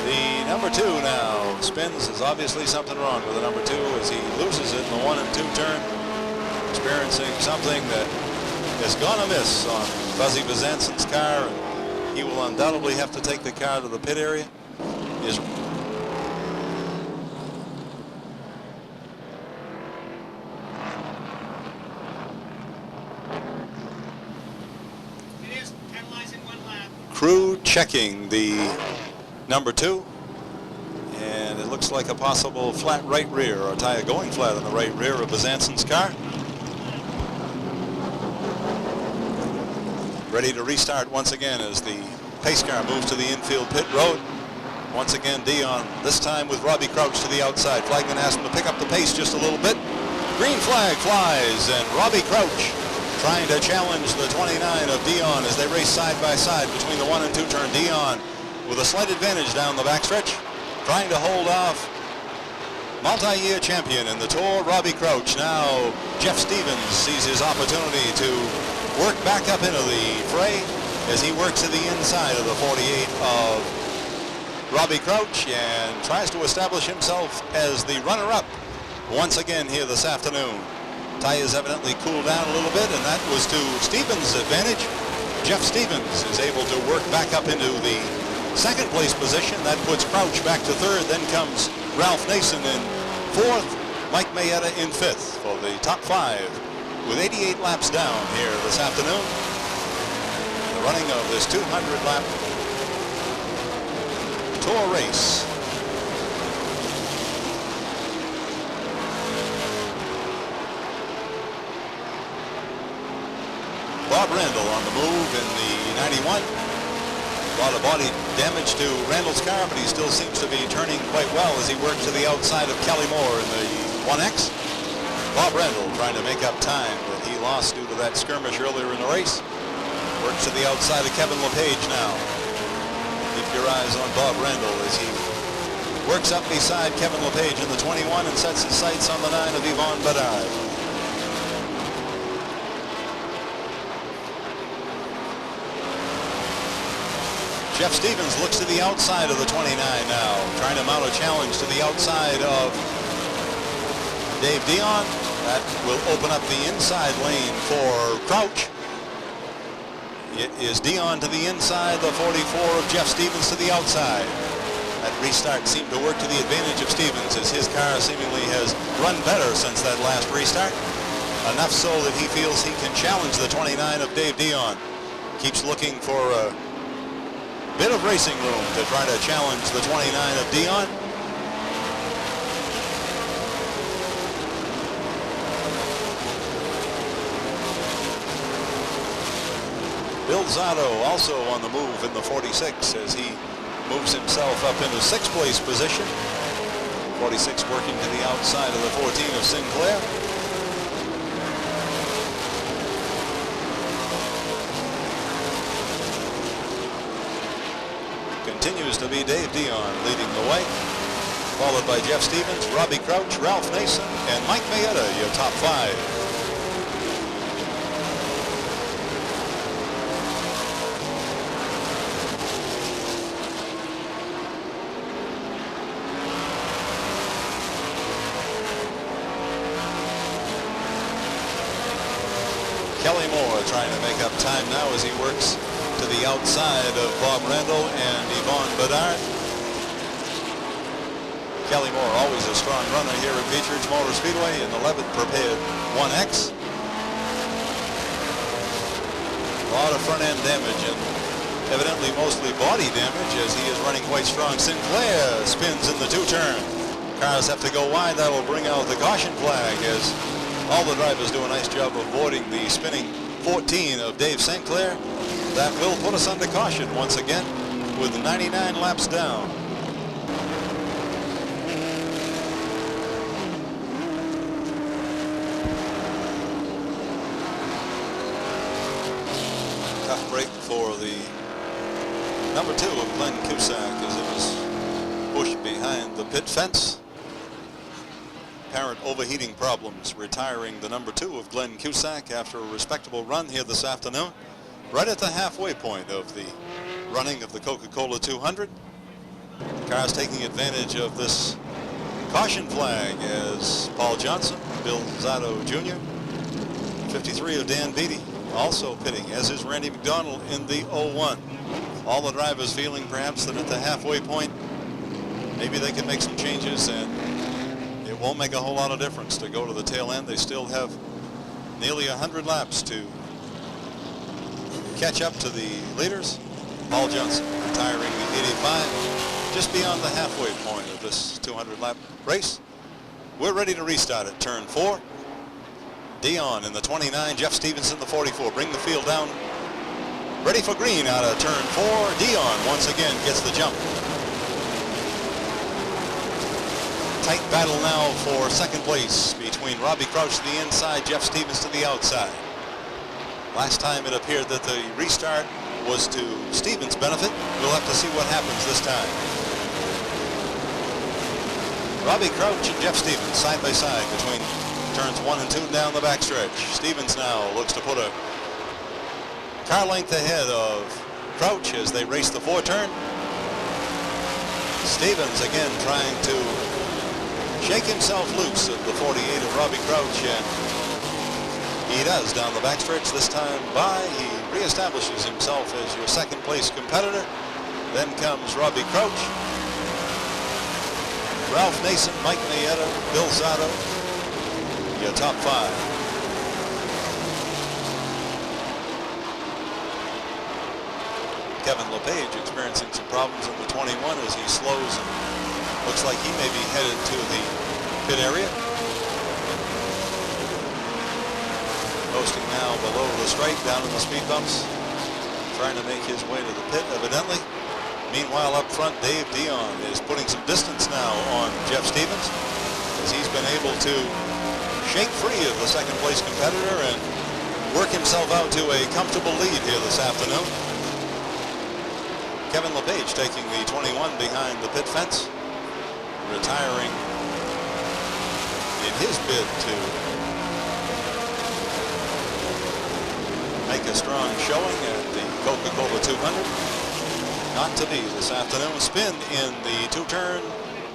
The number 2 now spins. There's obviously something wrong with the number 2 as he loses it in the 1 and 2 turn, experiencing something that has gone amiss on Fuzzy Bezanson's car, and he will undoubtedly have to take the car to the pit area. Is crew checking the number 2, and it looks like a possible flat right rear, or a tire going flat on the right rear of Bezanson's car. Ready to restart once again as the pace car moves to the infield pit road. Once again, Dion, this time with Robbie Crouch to the outside. Flagman asked him to pick up the pace just a little bit. Green flag flies, and Robbie Crouch trying to challenge the 29 of Dion as they race side by side between the 1 and 2 turn. Dion with a slight advantage down the backstretch, trying to hold off multi-year champion in the Tour, Robbie Crouch. Now Jeff Stevens sees his opportunity to work back up into the fray as he works to the inside of the 48 of Robbie Crouch and tries to establish himself as the runner-up once again here this afternoon. Tires evidently cooled down a little bit, and that was to Stevens' advantage. Jeff Stevens is able to work back up into the second place position. That puts Crouch back to third. Then comes Ralph Nason in fourth, Mike Mayetta in fifth for the top 5 with 88 laps down here this afternoon. The running of this 200 lap Tour race. Bob Randall on the move in the 91. A lot of body damage to Randall's car, but he still seems to be turning quite well as he works to the outside of Kelly Moore in the 1X. Bob Randall trying to make up time that he lost due to that skirmish earlier in the race. Works to the outside of Kevin LePage now. Keep your eyes on Bob Randall as he works up beside Kevin LePage in the 21 and sets his sights on the 9 of Yvonne Bedard. Jeff Stevens looks to the outside of the 29 now, trying to mount a challenge to the outside of Dave Dion. That will open up the inside lane for Crouch. It is Dion to the inside, the 44 of Jeff Stevens to the outside. That restart seemed to work to the advantage of Stevens as his car seemingly has run better since that last restart. Enough so that he feels he can challenge the 29 of Dave Dion. Keeps looking for a bit of racing room to try to challenge the 29 of Dion. Bill Zotto also on the move in the 46 as he moves himself up into 6th place position. 46 working to the outside of the 14 of Sinclair. Continues to be Dave Dion leading the way, followed by Jeff Stevens, Robbie Crouch, Ralph Nason, and Mike Mayetta, your top 5. Kelly Moore trying to make up time now as he works to the outside of Bob Randall and Yvonne Bedard. Kelly Moore, always a strong runner here at Beech Ridge Motor Speedway in the Levitt prepared 1X. A lot of front end damage and evidently mostly body damage as he is running quite strong. Sinclair spins in the 2 turn. Cars have to go wide. That will bring out the caution flag as all the drivers do a nice job of avoiding the spinning 14 of Dave Sinclair. That will put us under caution once again with 99 laps down. Tough break for the number 2 of Glenn Cusack as it was pushed behind the pit fence. Apparent overheating problems retiring the number 2 of Glenn Cusack after a respectable run here this afternoon. Right at the halfway point of the running of the Coca-Cola 200. cars taking advantage of this caution flag as Paul Johnson, Bill Zotto Jr., 53 of Dan Beatty also pitting, as is Randy McDonald in the 01. All the drivers feeling perhaps that at the halfway point, maybe they can make some changes and it won't make a whole lot of difference to go to the tail end. They still have nearly 100 laps to catch up to the leaders. Paul Johnson retiring at 85, just beyond the halfway point of this 200-lap race. We're ready to restart at turn 4. Dion in the 29, Jeff Stevens in the 44. Bring the field down. Ready for green out of turn 4. Dion once again gets the jump. Tight battle now for second place between Robbie Crouch to the inside, Jeff Stevens to the outside. Last time it appeared that the restart was to Stevens' benefit. We'll have to see what happens this time. Robbie Crouch and Jeff Stevens side by side between turns 1 and 2 down the backstretch. Stevens now looks to put a car length ahead of Crouch as they race the 4-turn. Stevens again trying to shake himself loose of the 48 of Robbie Crouch, and he does down the backstretch. This time by, he reestablishes himself as your second place competitor. Then comes Robbie Crouch, Ralph Nason, Mike Mayetta, Bill Zotto, your top 5. Kevin LePage experiencing some problems in the 21 as he slows and looks like he may be headed to the pit area. Posting now below the stripe, down in the speed bumps, trying to make his way to the pit evidently. Meanwhile up front, Dave Dion is putting some distance now on Jeff Stevens as he's been able to shake free of the second place competitor and work himself out to a comfortable lead here this afternoon. Kevin LePage taking the 21 behind the pit fence, retiring in his bid to make a strong showing at the Coca-Cola 200. Not to be this afternoon. Spin in the 2-turn,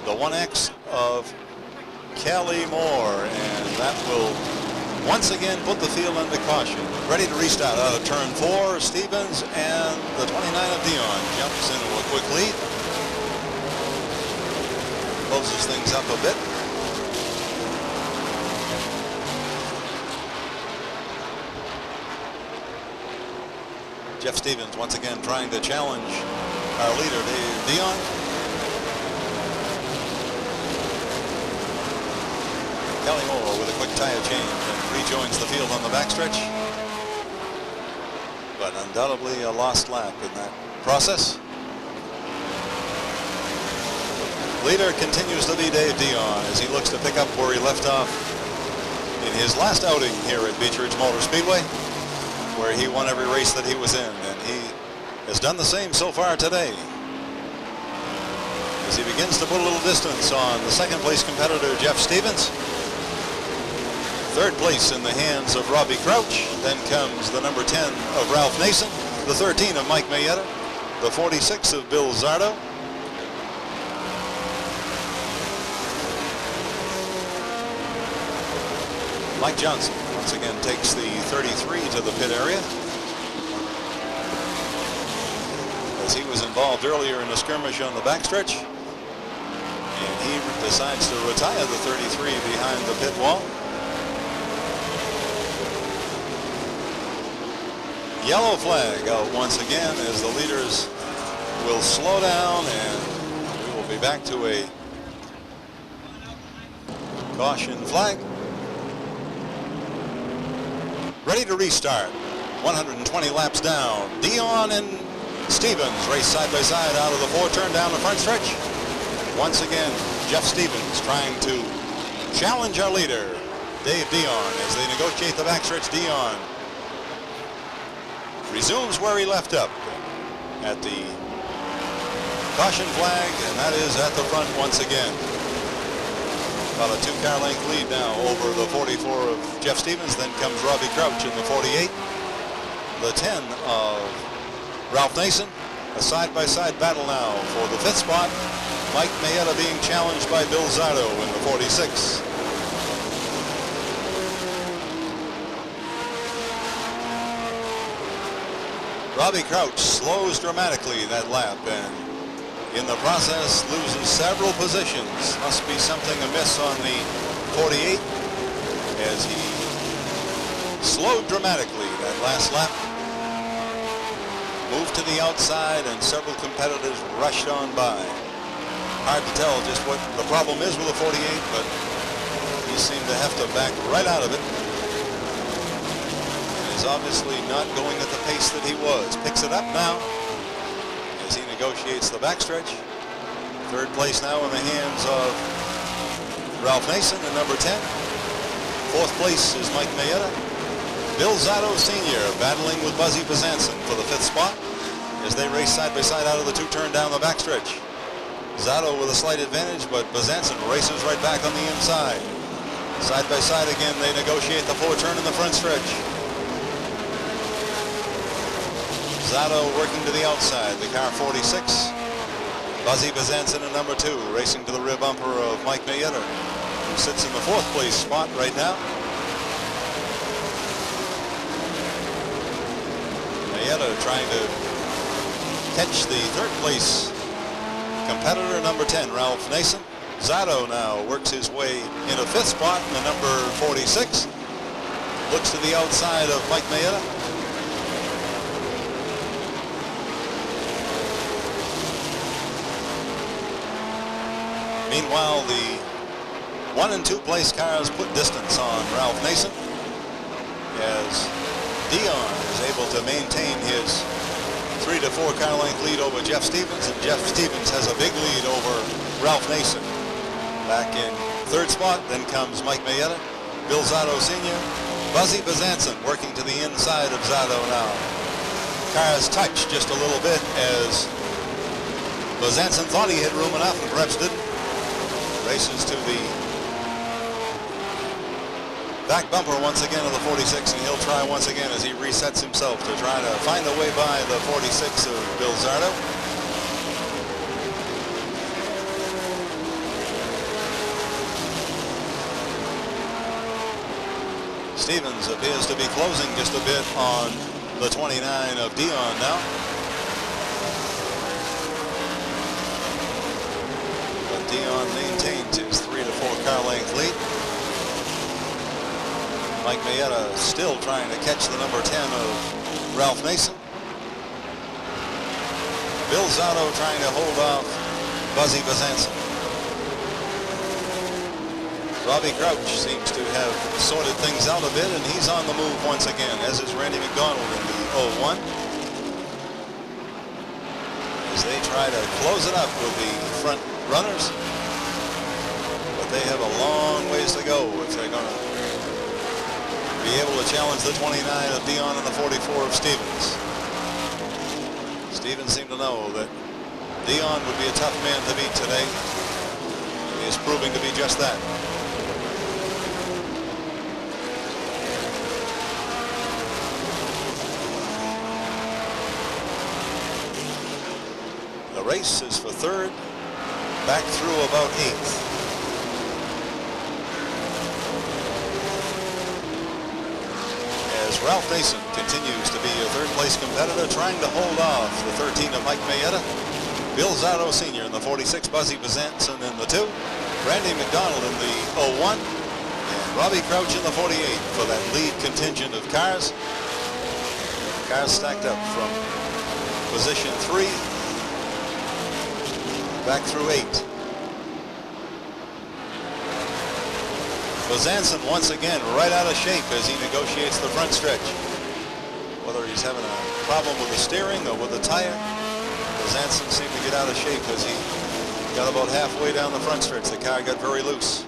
the 1X of Kelly Moore, and that will once again put the field under caution. Ready to restart out of turn 4. Stevens and the 29 of Dion jumps into a quick lead. Closes things up a bit. Jeff Stevens once again trying to challenge our leader, Dave Dion. Kelly Moore with a quick tire change and rejoins the field on the backstretch. But undoubtedly a lost lap in that process. Leader continues to be Dave Dion as he looks to pick up where he left off in his last outing here at Beech Ridge Motor Speedway, where he won every race that he was in, and he has done the same so far today as he begins to put a little distance on the second place competitor Jeff Stevens. Third place in the hands of Robbie Crouch. Then comes the number 10 of Ralph Nason, the 13 of Mike Mayetta, the 46 of Bill Zardo. Mike Johnson once again takes the 33 to the pit area, as he was involved earlier in a skirmish on the backstretch, and he decides to retire the 33 behind the pit wall. Yellow flag out once again as the leaders will slow down, and we will be back to a caution flag. Ready to restart. 120 laps down. Dion and Stevens race side by side out of the 4-turn down the front stretch. Once again, Jeff Stevens trying to challenge our leader, Dave Dion, as they negotiate the backstretch. Dion resumes where he left up at the caution flag, and that is at the front once again. About a 2-car length lead now over the 44 of Jeff Stevens. Then comes Robbie Crouch in the 48. The 10 of Ralph Nason. A side-by-side battle now for the 5th spot. Mike Mayetta being challenged by Bill Zotto in the 46. Robbie Crouch slows dramatically that lap and in the process loses several positions. Must be something amiss on the 48 as he slowed dramatically that last lap. Moved to the outside and several competitors rushed on by. Hard to tell just what the problem is with the 48, but he seemed to have to back right out of it. Is obviously not going at the pace that he was. Picks it up now as he negotiates the backstretch. Third place now in the hands of Ralph Nason in number 10. Fourth place is Mike Mayetta. Bill Zotto Sr. battling with Buzzy Bezanson for the fifth spot as they race side by side out of the two-turn down the backstretch. Zotto with a slight advantage, but Bezanson races right back on the inside. Side by side again, they negotiate the four-turn in the front stretch. Zotto working to the outside, the car 46. Buzzy Bezanson in number 2, racing to the rear bumper of Mike Mayetta, who sits in the fourth place spot right now. Mayetta trying to catch the third place competitor, number 10, Ralph Nason. Zotto now works his way into fifth spot in the number 46. Looks to the outside of Mike Mayetta. Meanwhile, the 1 and 2 place cars put distance on Ralph Nason as Dion is able to maintain his 3 to 4 car length lead over Jeff Stevens, and Jeff Stevens has a big lead over Ralph Nason. Back in third spot, then comes Mike Mayetta, Bill Zotto Sr., Buzzy Bezanson working to the inside of Zotto now. Cars touch just a little bit as Bezanson thought he had room enough and perhaps didn't. Races to the back bumper once again of the 46, and he'll try once again as he resets himself to try to find a way by the 46 of Bill Zotto. Stevens appears to be closing just a bit on the 29 of Dion now. Dion maintains his 3 to 4 car length lead. Mike Mayetta still trying to catch the number 10 of Ralph Nason. Bill Zotto trying to hold off Buzzy Bezanson. Robbie Crouch seems to have sorted things out a bit, and he's on the move once again, as is Randy McDonald in the 01. As they try to close it up with the front runners, but they have a long ways to go if they're going to be able to challenge the 29 of Dion and the 44 of Stevens. Stevens seemed to know that Dion would be a tough man to beat today. He is proving to be just that. The race is for third, back through about 8th. As Ralph Nason continues to be a third place competitor, trying to hold off the 13 of Mike Mayetta, Bill Zotto Sr. in the 46, Buzzy Bezanson in the 2, Randy McDonald in the 01, and Robbie Crouch in the 48 for that lead contingent of cars. Cars stacked up from position 3 back through 8. Bezanson once again right out of shape as he negotiates the front stretch. Whether he's having a problem with the steering or with the tire, Bezanson seemed to get out of shape as he got about halfway down the front stretch. The car got very loose.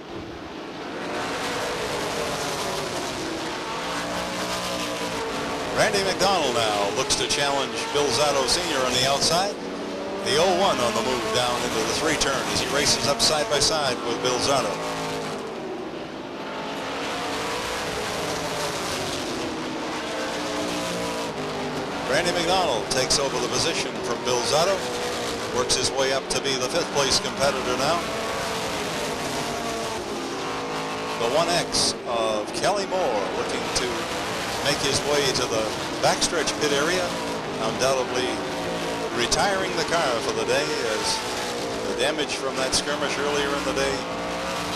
Randy McDonald now looks to challenge Bill Zotto Sr. on the outside. The 01 on the move down into the 3 turn as he races up side by side with Bill Zotto. Randy McDonald takes over the position from Bill Zotto. works his way up to be the 5th place competitor now. The 1X of Kelly Moore looking to make his way to the backstretch pit area, undoubtedly retiring the car for the day, as the damage from that skirmish earlier in the day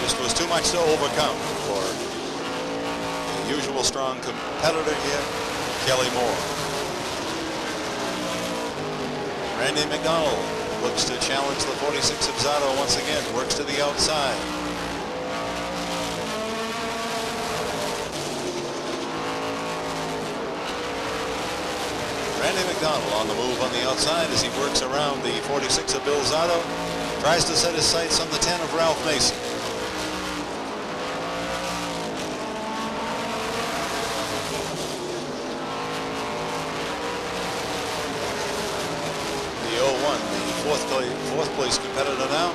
just was too much to overcome for the usual strong competitor here, Kelly Moore. Randy McDonald looks to challenge the 46 of Zotto once again, works to the outside. Randy McDonald on the move on the outside as he works around the 46 of Bill Zotto. Tries to set his sights on the 10 of Ralph Mason. The 01, the fourth place competitor now,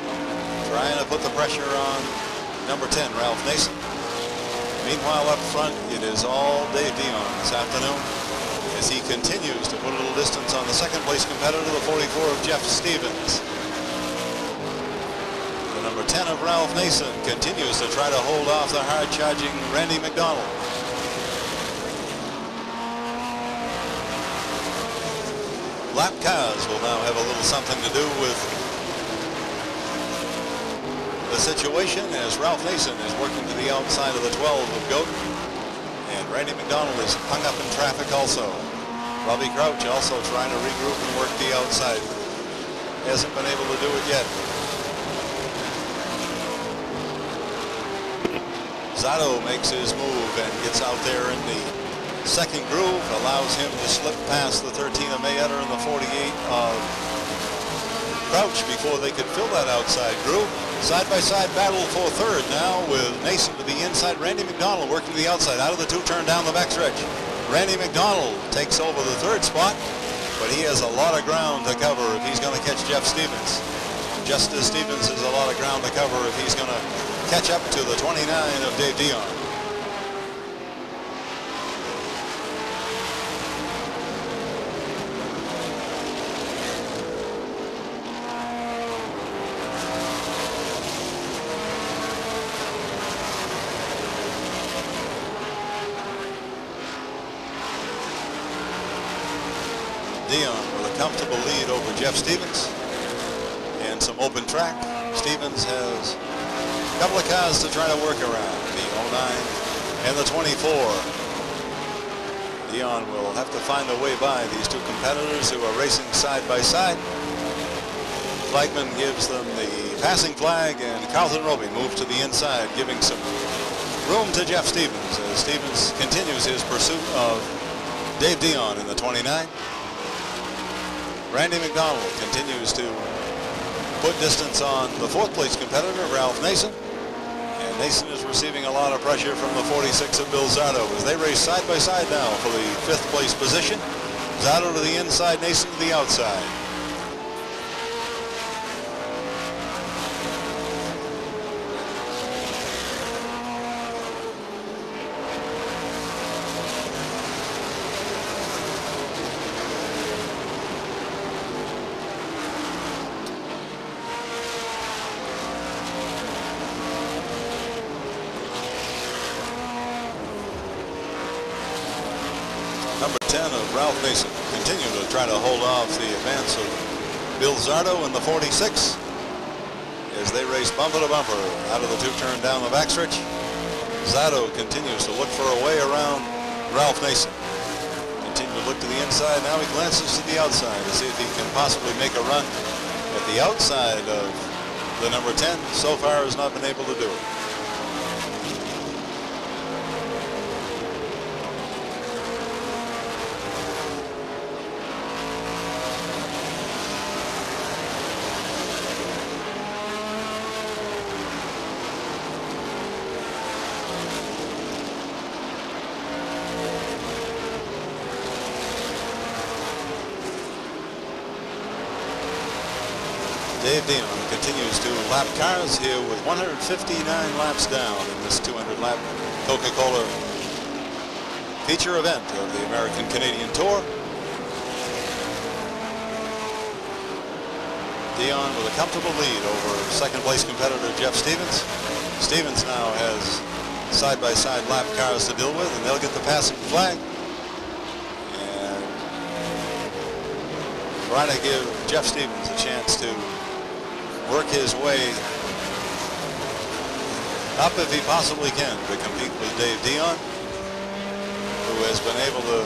trying to put the pressure on number 10, Ralph Mason. Meanwhile, up front, it is all Dave Dion this afternoon, as he continues to put a little distance on the 2nd place competitor, the 44 of Jeff Stevens. The number 10 of Ralph Mason continues to try to hold off the hard-charging Randy McDonald. Lap cars will now have a little something to do with the situation, as Ralph Mason is working to the outside of the 12 of Goat. And Randy McDonald is hung up in traffic also. Robbie Crouch also trying to regroup and work the outside. Hasn't been able to do it yet. Zotto makes his move and gets out there in the 2nd groove, allows him to slip past the 13 of Mayetta and the 48 of Crouch before they could fill that outside groove. Side-by-side battle for 3rd now, with Mason to the inside. Randy McDonald working to the outside, out of the 2-turn down the backstretch. Randy McDonald takes over the 3rd spot, but he has a lot of ground to cover if he's going to catch Jeff Stevens. Just as Stevens has a lot of ground to cover if he's going to catch up to the 29 of Dave Dion. Dion with a comfortable lead over Jeff Stevens and some open track. Stevens has a couple of cars to try to work around, the 09 and the 24. Dion will have to find a way by these two competitors who are racing side by side. Flagman gives them the passing flag, and Carlton Roby moves to the inside, giving some room to Jeff Stevens as Stevens continues his pursuit of Dave Dion in the 29. Randy McDonald continues to put distance on the 4th place competitor, Ralph Mason. And Mason is receiving a lot of pressure from the 46 of Bill Zotto as they race side by side now for the 5th place position. Zotto to the inside, Mason to the outside. Number 10 of Ralph Mason continue to try to hold off the advance of Bill Zotto and the 46 as they race bumper to bumper out of the 2-turn down the backstretch. Zotto continues to look for a way around Ralph Mason. Continue to look to the inside. Now he glances to the outside to see if he can possibly make a run at the outside of the number 10. So far has not been able to do it. Dave Dion continues to lap cars here with 159 laps down in this 200-lap Coca-Cola feature event of the American Canadian Tour. Dion with a comfortable lead over second place competitor Jeff Stevens. Stevens now has side-by-side lap cars to deal with, and they'll get the passing flag. And try to give Jeff Stevens a chance to work his way up if he possibly can to compete with Dave Dion, who has been able to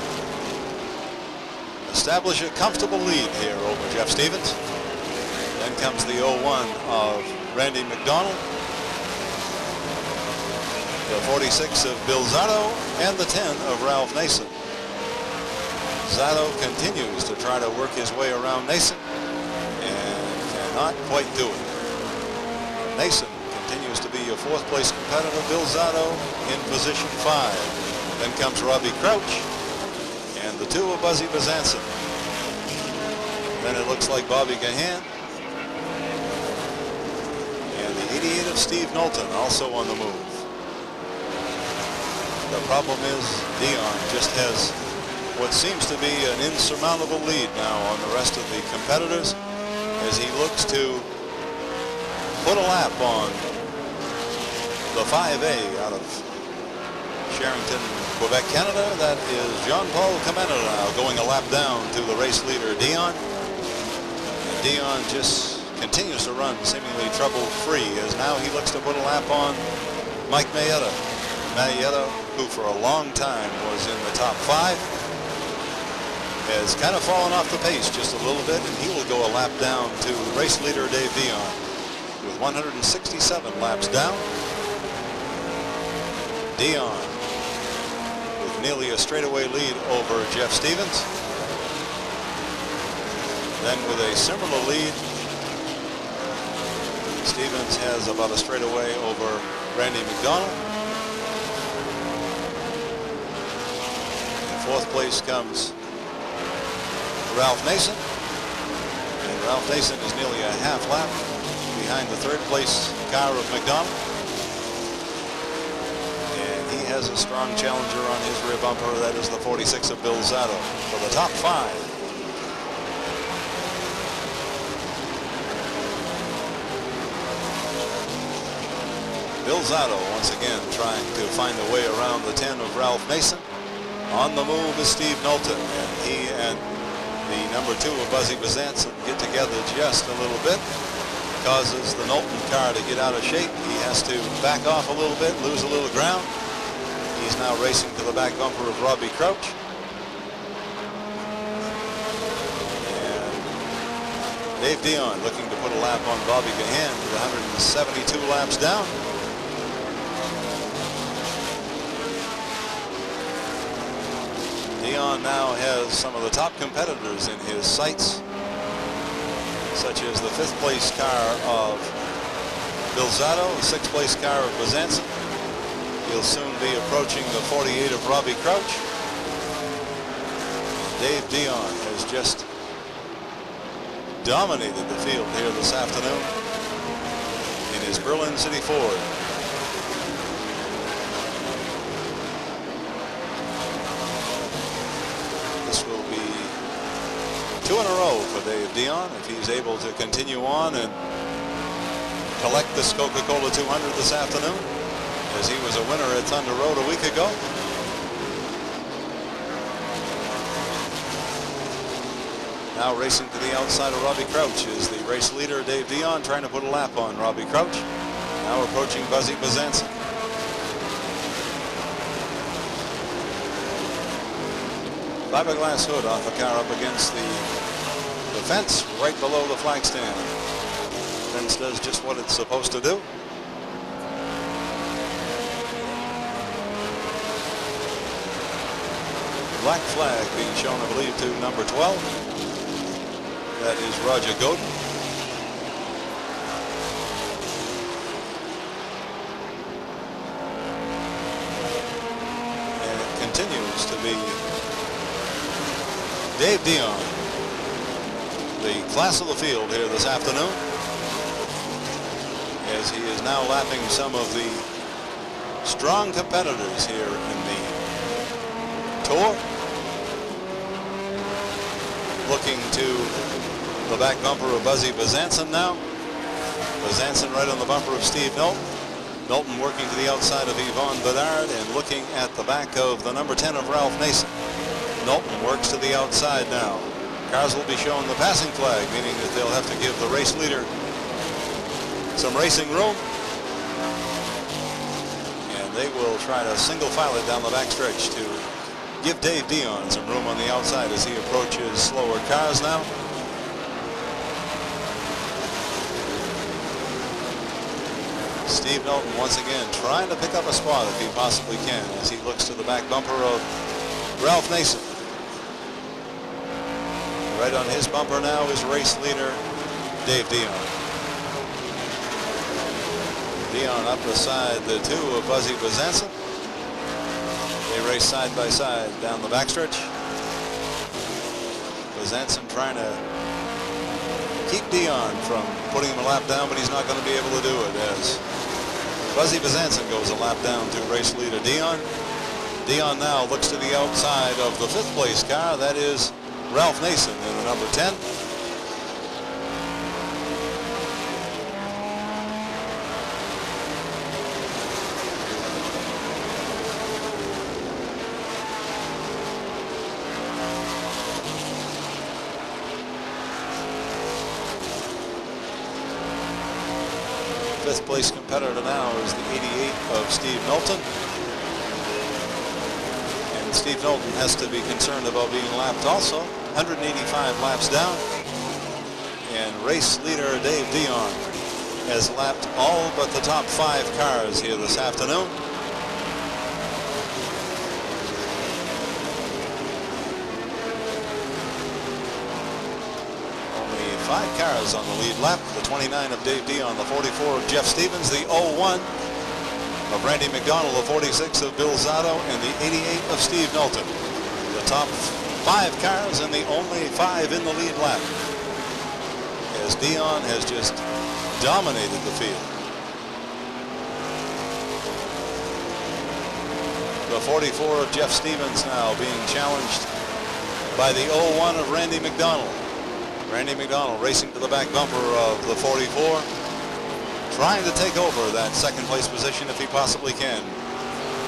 establish a comfortable lead here over Jeff Stevens. Then comes the 01 of Randy McDonald, the 46 of Bill Zotto, and the 10 of Ralph Nason. Zotto continues to try to work his way around Nason and cannot quite do it. Nason continues to be a fourth place competitor. Bill Zotto in position 5. Then comes Robbie Crouch and the 2 of Buzzy Bezanson. Then it looks like Bobby Gahan and the 88 of Steve Knowlton also on the move. The problem is Dion just has what seems to be an insurmountable lead now on the rest of the competitors as he looks to put a lap on the 5A out of Sherrington, Quebec, Canada. That is Jean-Paul Camena now going a lap down to the race leader Dion. And Dion just continues to run seemingly trouble-free as now he looks to put a lap on Mike Mayetta. Mayetta, who for a long time was in the top 5, has kind of fallen off the pace just a little bit, and he will go a lap down to race leader Dave Dion with 167 laps down. Dion with nearly a straightaway lead over Jeff Stevens. Then with a similar lead, Stevens has about a straightaway over Randy McDonald. In fourth place comes Ralph Nason. And Ralph Nason is nearly a half lap behind the third place car of McDonald. And he has a strong challenger on his rear bumper. That is the 46 of Bill Zotto for the top 5. Bill Zotto once again trying to find a way around the 10 of Ralph Nason. On the move is Steve Knowlton, and he and the number 2 of Buzzy Bezanson get together just a little bit. Causes the Knowlton car to get out of shape. He has to back off a little bit, lose a little ground. He's now racing to the back bumper of Robbie Crouch. And Dave Dion looking to put a lap on Bobby Gahan with 172 laps down. Dion now has some of the top competitors in his sights, such as the 5th place car of Bill Zotto, the 6th place car of Bezanson. He'll soon be approaching the 48 of Robbie Crouch. Dave Dion has just dominated the field here this afternoon in his Berlin City Ford. This will be 2 in a row for Dave Dion if he's able to continue on and collect this Coca-Cola 200 this afternoon, as he was a winner at Thunder Road a week ago. Now racing to the outside of Robbie Crouch is the race leader Dave Dion, trying to put a lap on Robbie Crouch. Now approaching Buzzy Bezanson. Fiberglass hood off a car up against the fence right below the flag stand. Fence does just what it's supposed to do. Black flag being shown, I believe, to number 12. That is Roger Godin. And it continues to be Dave Dion, the class of the field here this afternoon, as he is now lapping some of the strong competitors here in the Tour, looking to the back bumper of Buzzy Bezanson now. Bezanson right on the bumper of Steve Milton. Milton working to the outside of Yvonne Bedard and looking at the back of the number 10 of Ralph Nason. Milton works to the outside now. Cars will be shown the passing flag, meaning that they'll have to give the race leader some racing room. And they will try to single file it down the backstretch to give Dave Dion some room on the outside as he approaches slower cars now. Steve Milton once again trying to pick up a spot if he possibly can as he looks to the back bumper of Ralph Nason. Right on his bumper now is race leader Dave Dion. Dion up beside the two of Buzzy Bezanson. They race side by side down the backstretch. Bezanson trying to keep Dion from putting him a lap down, but he's not going to be able to do it as Buzzy Bezanson goes a lap down to race leader Dion. Dion now looks to the outside of the 5th place car. That is Ralph Nason in the number 10. Fifth place competitor now is the 88 of Steve Milton. And Steve Milton has to be concerned about being lapped also. 185 laps down. And race leader Dave Dion has lapped all but the top 5 cars here this afternoon. Only 5 cars on the lead lap. The 29 of Dave Dion, the 44 of Jeff Stevens, the 01 of Randy McDonald, the 46 of Bill Zotto, and the 88 of Steve Milton. The top 5 cars and the only 5 in the lead lap, as Dion has just dominated the field. The 44 of Jeff Stevens now being challenged by the 01 of Randy McDonald. Randy McDonald racing to the back bumper of the 44, trying to take over that 2nd place position if he possibly can.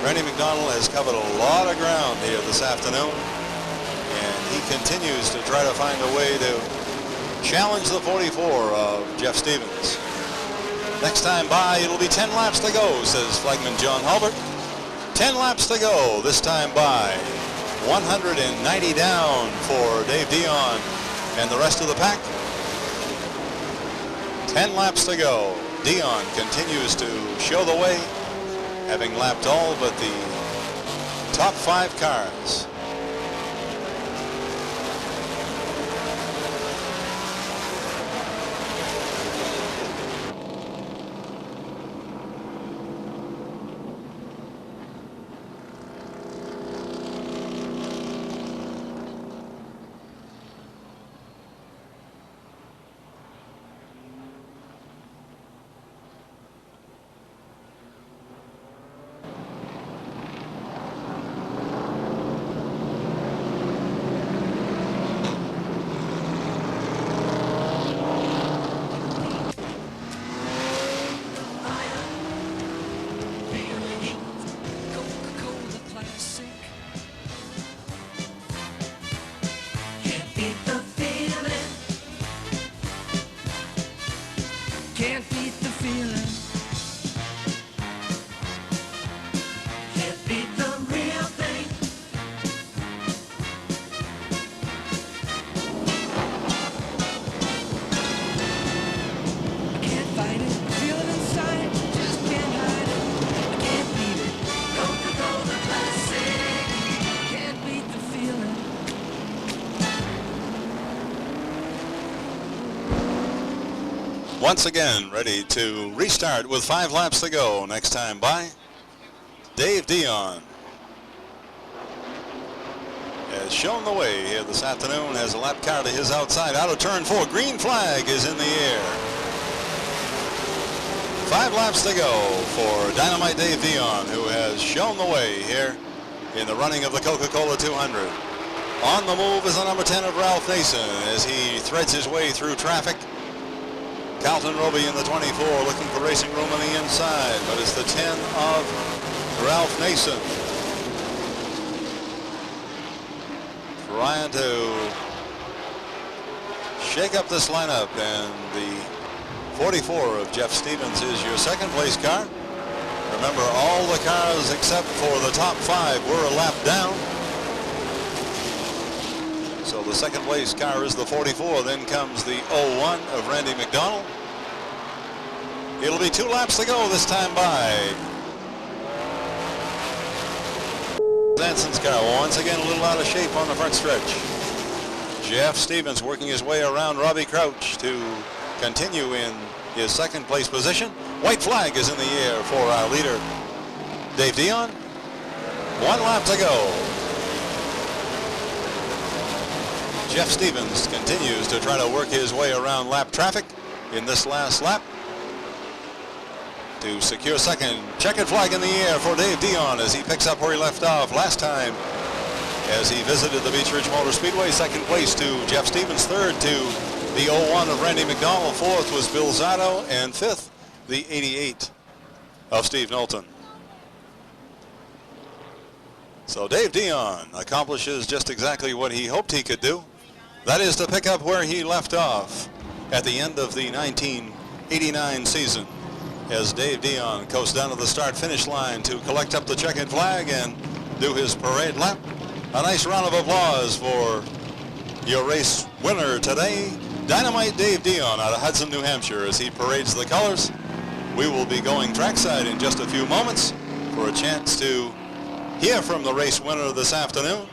Randy McDonald has covered a lot of ground here this afternoon, and he continues to try to find a way to challenge the 44 of Jeff Stevens. Next time by, it'll be 10 laps to go, says flagman John Hulbert. 10 laps to go this time by. 190 down for Dave Dion and the rest of the pack. 10 laps to go. Dion continues to show the way, having lapped all but the top 5 cars. Once again, ready to restart with 5 laps to go. Next time by, Dave Dion has shown the way here this afternoon, has a lap car to his outside. Out of turn 4, green flag is in the air. 5 laps to go for Dynamite Dave Dion, who has shown the way here in the running of the Coca-Cola 200. On the move is the number 10 of Ralph Nason as he threads his way through traffic. Carlton Roby in the 24 looking for racing room on the inside, but it's the 10 of Ralph Nason trying to shake up this lineup, and the 44 of Jeff Stevens is your second place car. Remember, all the cars except for the top 5 were a lap down. So the second place car is the 44. Then comes the 01 of Randy McDonald. It'll be 2 laps to go this time by. Anson's car once again a little out of shape on the front stretch. Jeff Stevens working his way around Robbie Crouch to continue in his second place position. White flag is in the air for our leader, Dave Dion. 1 lap to go. Jeff Stevens continues to try to work his way around lap traffic in this last lap to secure second. Checkered flag in the air for Dave Dion as he picks up where he left off last time as he visited the Beech Ridge Motor Speedway. Second place to Jeff Stevens, third to the 01 of Randy McDonald, fourth was Bill Zotto, and fifth the 88 of Steve Knowlton. So Dave Dion accomplishes just exactly what he hoped he could do. That is to pick up where he left off at the end of the 1989 season as Dave Dion coasts down to the start-finish line to collect up the checkered flag and do his parade lap. A nice round of applause for your race winner today, Dynamite Dave Dion out of Hudson, New Hampshire, as he parades the colors. We will be going trackside in just a few moments for a chance to hear from the race winner this afternoon.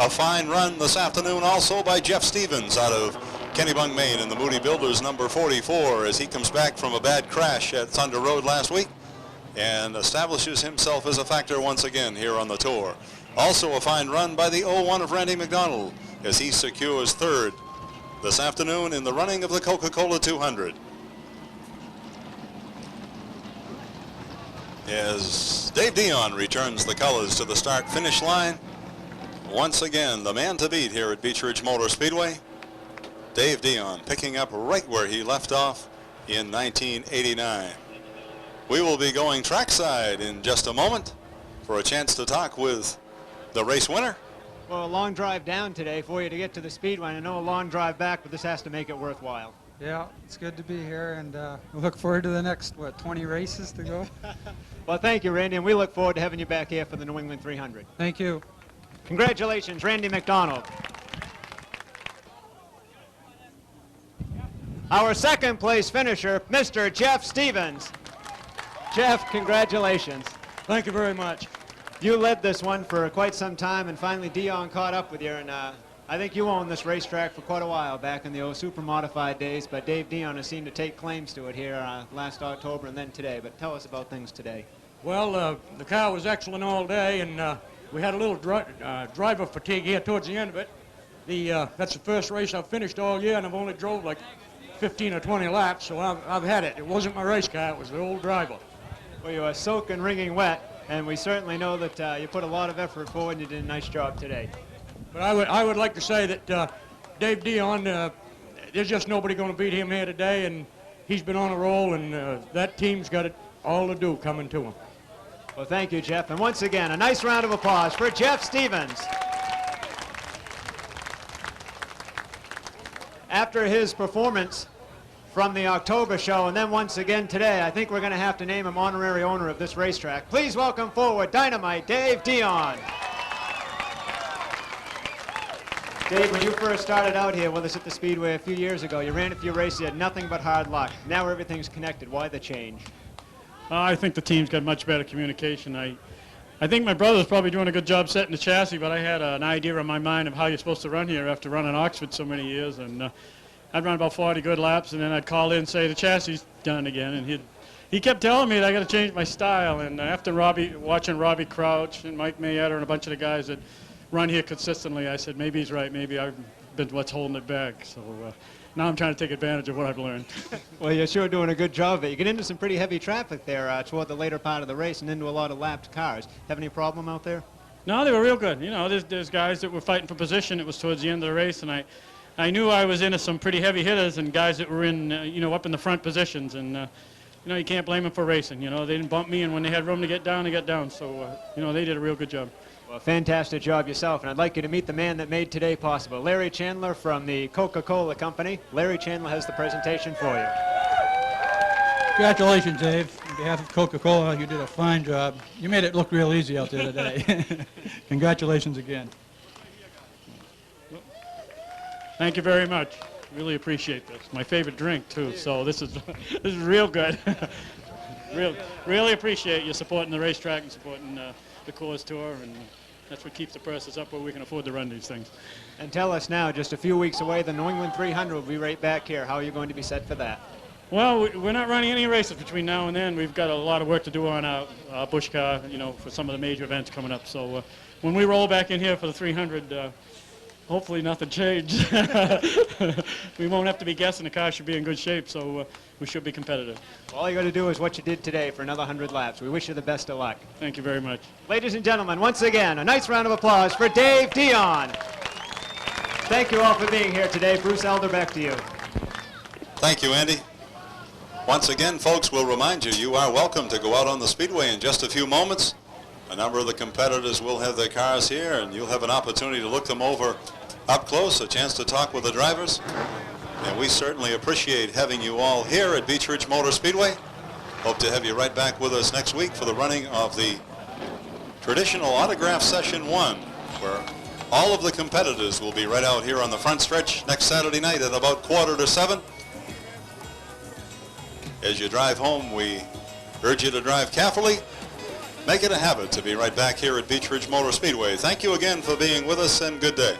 A fine run this afternoon also by Jeff Stevens out of Kennebunk, Maine, in the Moody Builders number 44 as he comes back from a bad crash at Thunder Road last week and establishes himself as a factor once again here on the tour. Also a fine run by the 01 of Randy McDonald as he secures third this afternoon in the running of the Coca-Cola 200. As Dave Dion returns the colors to the start-finish line, once again the man to beat here at Beech Ridge Motor Speedway, Dave Dion, picking up right where he left off in 1989. We will be going trackside in just a moment for a chance to talk with the race winner. Well, a long drive down today for you to get to the Speedway. I know a long drive back, but this has to make it worthwhile. Yeah, it's good to be here, and we look forward to the next, 20 races to go? Well, thank you, Randy, and we look forward to having you back here for the New England 300. Thank you. Congratulations, Randy McDonald. Our second place finisher, Mr. Jeff Stevens. Jeff, congratulations. Thank you very much. You led this one for quite some time, and finally Dion caught up with you, and I think you owned this racetrack for quite a while back in the old super modified days, but Dave Dion has seemed to take claims to it here last October and then today. But tell us about things today. Well, the car was excellent all day, and we had a little driver fatigue here towards the end of it. That's the first race I've finished all year, and I've only drove like 15 or 20 laps, so I've had it. It wasn't my race car, it was the old driver. Well, you are soaking, wringing wet, and we certainly know that you put a lot of effort forward and you did a nice job today. But I would like to say that Dave Dion, there's just nobody going to beat him here today, and he's been on a roll, and that team's got it all to do coming to him. Well, thank you, Jeff. And once again, a nice round of applause for Jeff Stevens. After his performance from the October show, and then once again today, I think we're going to have to name him honorary owner of this racetrack. Please welcome forward Dynamite Dave Dion. Dave, when you first started out here with us at the Speedway a few years ago, you ran a few races, you had nothing but hard luck. Now everything's connected. Why the change? I think the team's got much better communication. I think my brother's probably doing a good job setting the chassis, but I had an idea in my mind of how you're supposed to run here after running Oxford so many years, and I'd run about 40 good laps, and then I'd call in and say the chassis is done again, and he kept telling me that I got to change my style. And after watching Robbie Crouch and Mike Mayetta and a bunch of the guys that run here consistently, I said maybe he's right. Maybe I've been what's holding it back. So now I'm trying to take advantage of what I've learned. Well, you're sure doing a good job of it. You get into some pretty heavy traffic there toward the later part of the race and into a lot of lapped cars. Have any problem out there? No, they were real good. You know, there's guys that were fighting for position. It was towards the end of the race, and I knew I was into some pretty heavy hitters and guys that were in, you know, up in the front positions. And, you know, you can't blame them for racing. You know, they didn't bump me, and when they had room to get down, they got down. So, you know, they did a real good job. Well, fantastic job yourself, and I'd like you to meet the man that made today possible, Larry Chandler from the Coca-Cola Company. Larry Chandler has the presentation for you. Congratulations, Dave. On behalf of Coca-Cola, you did a fine job. You made it look real easy out there today. Congratulations again. Thank you very much. Really appreciate this. My favorite drink, too, so this is real good. Really appreciate you supporting the racetrack and supporting the Coors Tour, and that's what keeps the purses up where we can afford to run these things. And tell us now, just a few weeks away, the New England 300 will be right back here. How are you going to be set for that? Well, we're not running any races between now and then. We've got a lot of work to do on our bush car, you know, for some of the major events coming up. So when we roll back in here for the 300, hopefully nothing changed. We won't have to be guessing. The car should be in good shape, so we should be competitive. All you got to do is what you did today for another 100 laps. We wish you the best of luck. Thank you very much. Ladies and gentlemen, once again, a nice round of applause for Dave Dion. Thank you all for being here today. Bruce Elder, back to you. Thank you, Andy. Once again, folks, we'll remind you, you are welcome to go out on the Speedway in just a few moments. A number of the competitors will have their cars here, and you'll have an opportunity to look them over up close, a chance to talk with the drivers. And we certainly appreciate having you all here at Beech Ridge Motor Speedway. Hope to have you right back with us next week for the running of the traditional autograph session 1, where all of the competitors will be right out here on the front stretch next Saturday night at about 6:45. As you drive home, we urge you to drive carefully. Make it a habit to be right back here at Beech Ridge Motor Speedway. Thank you again for being with us, and good day.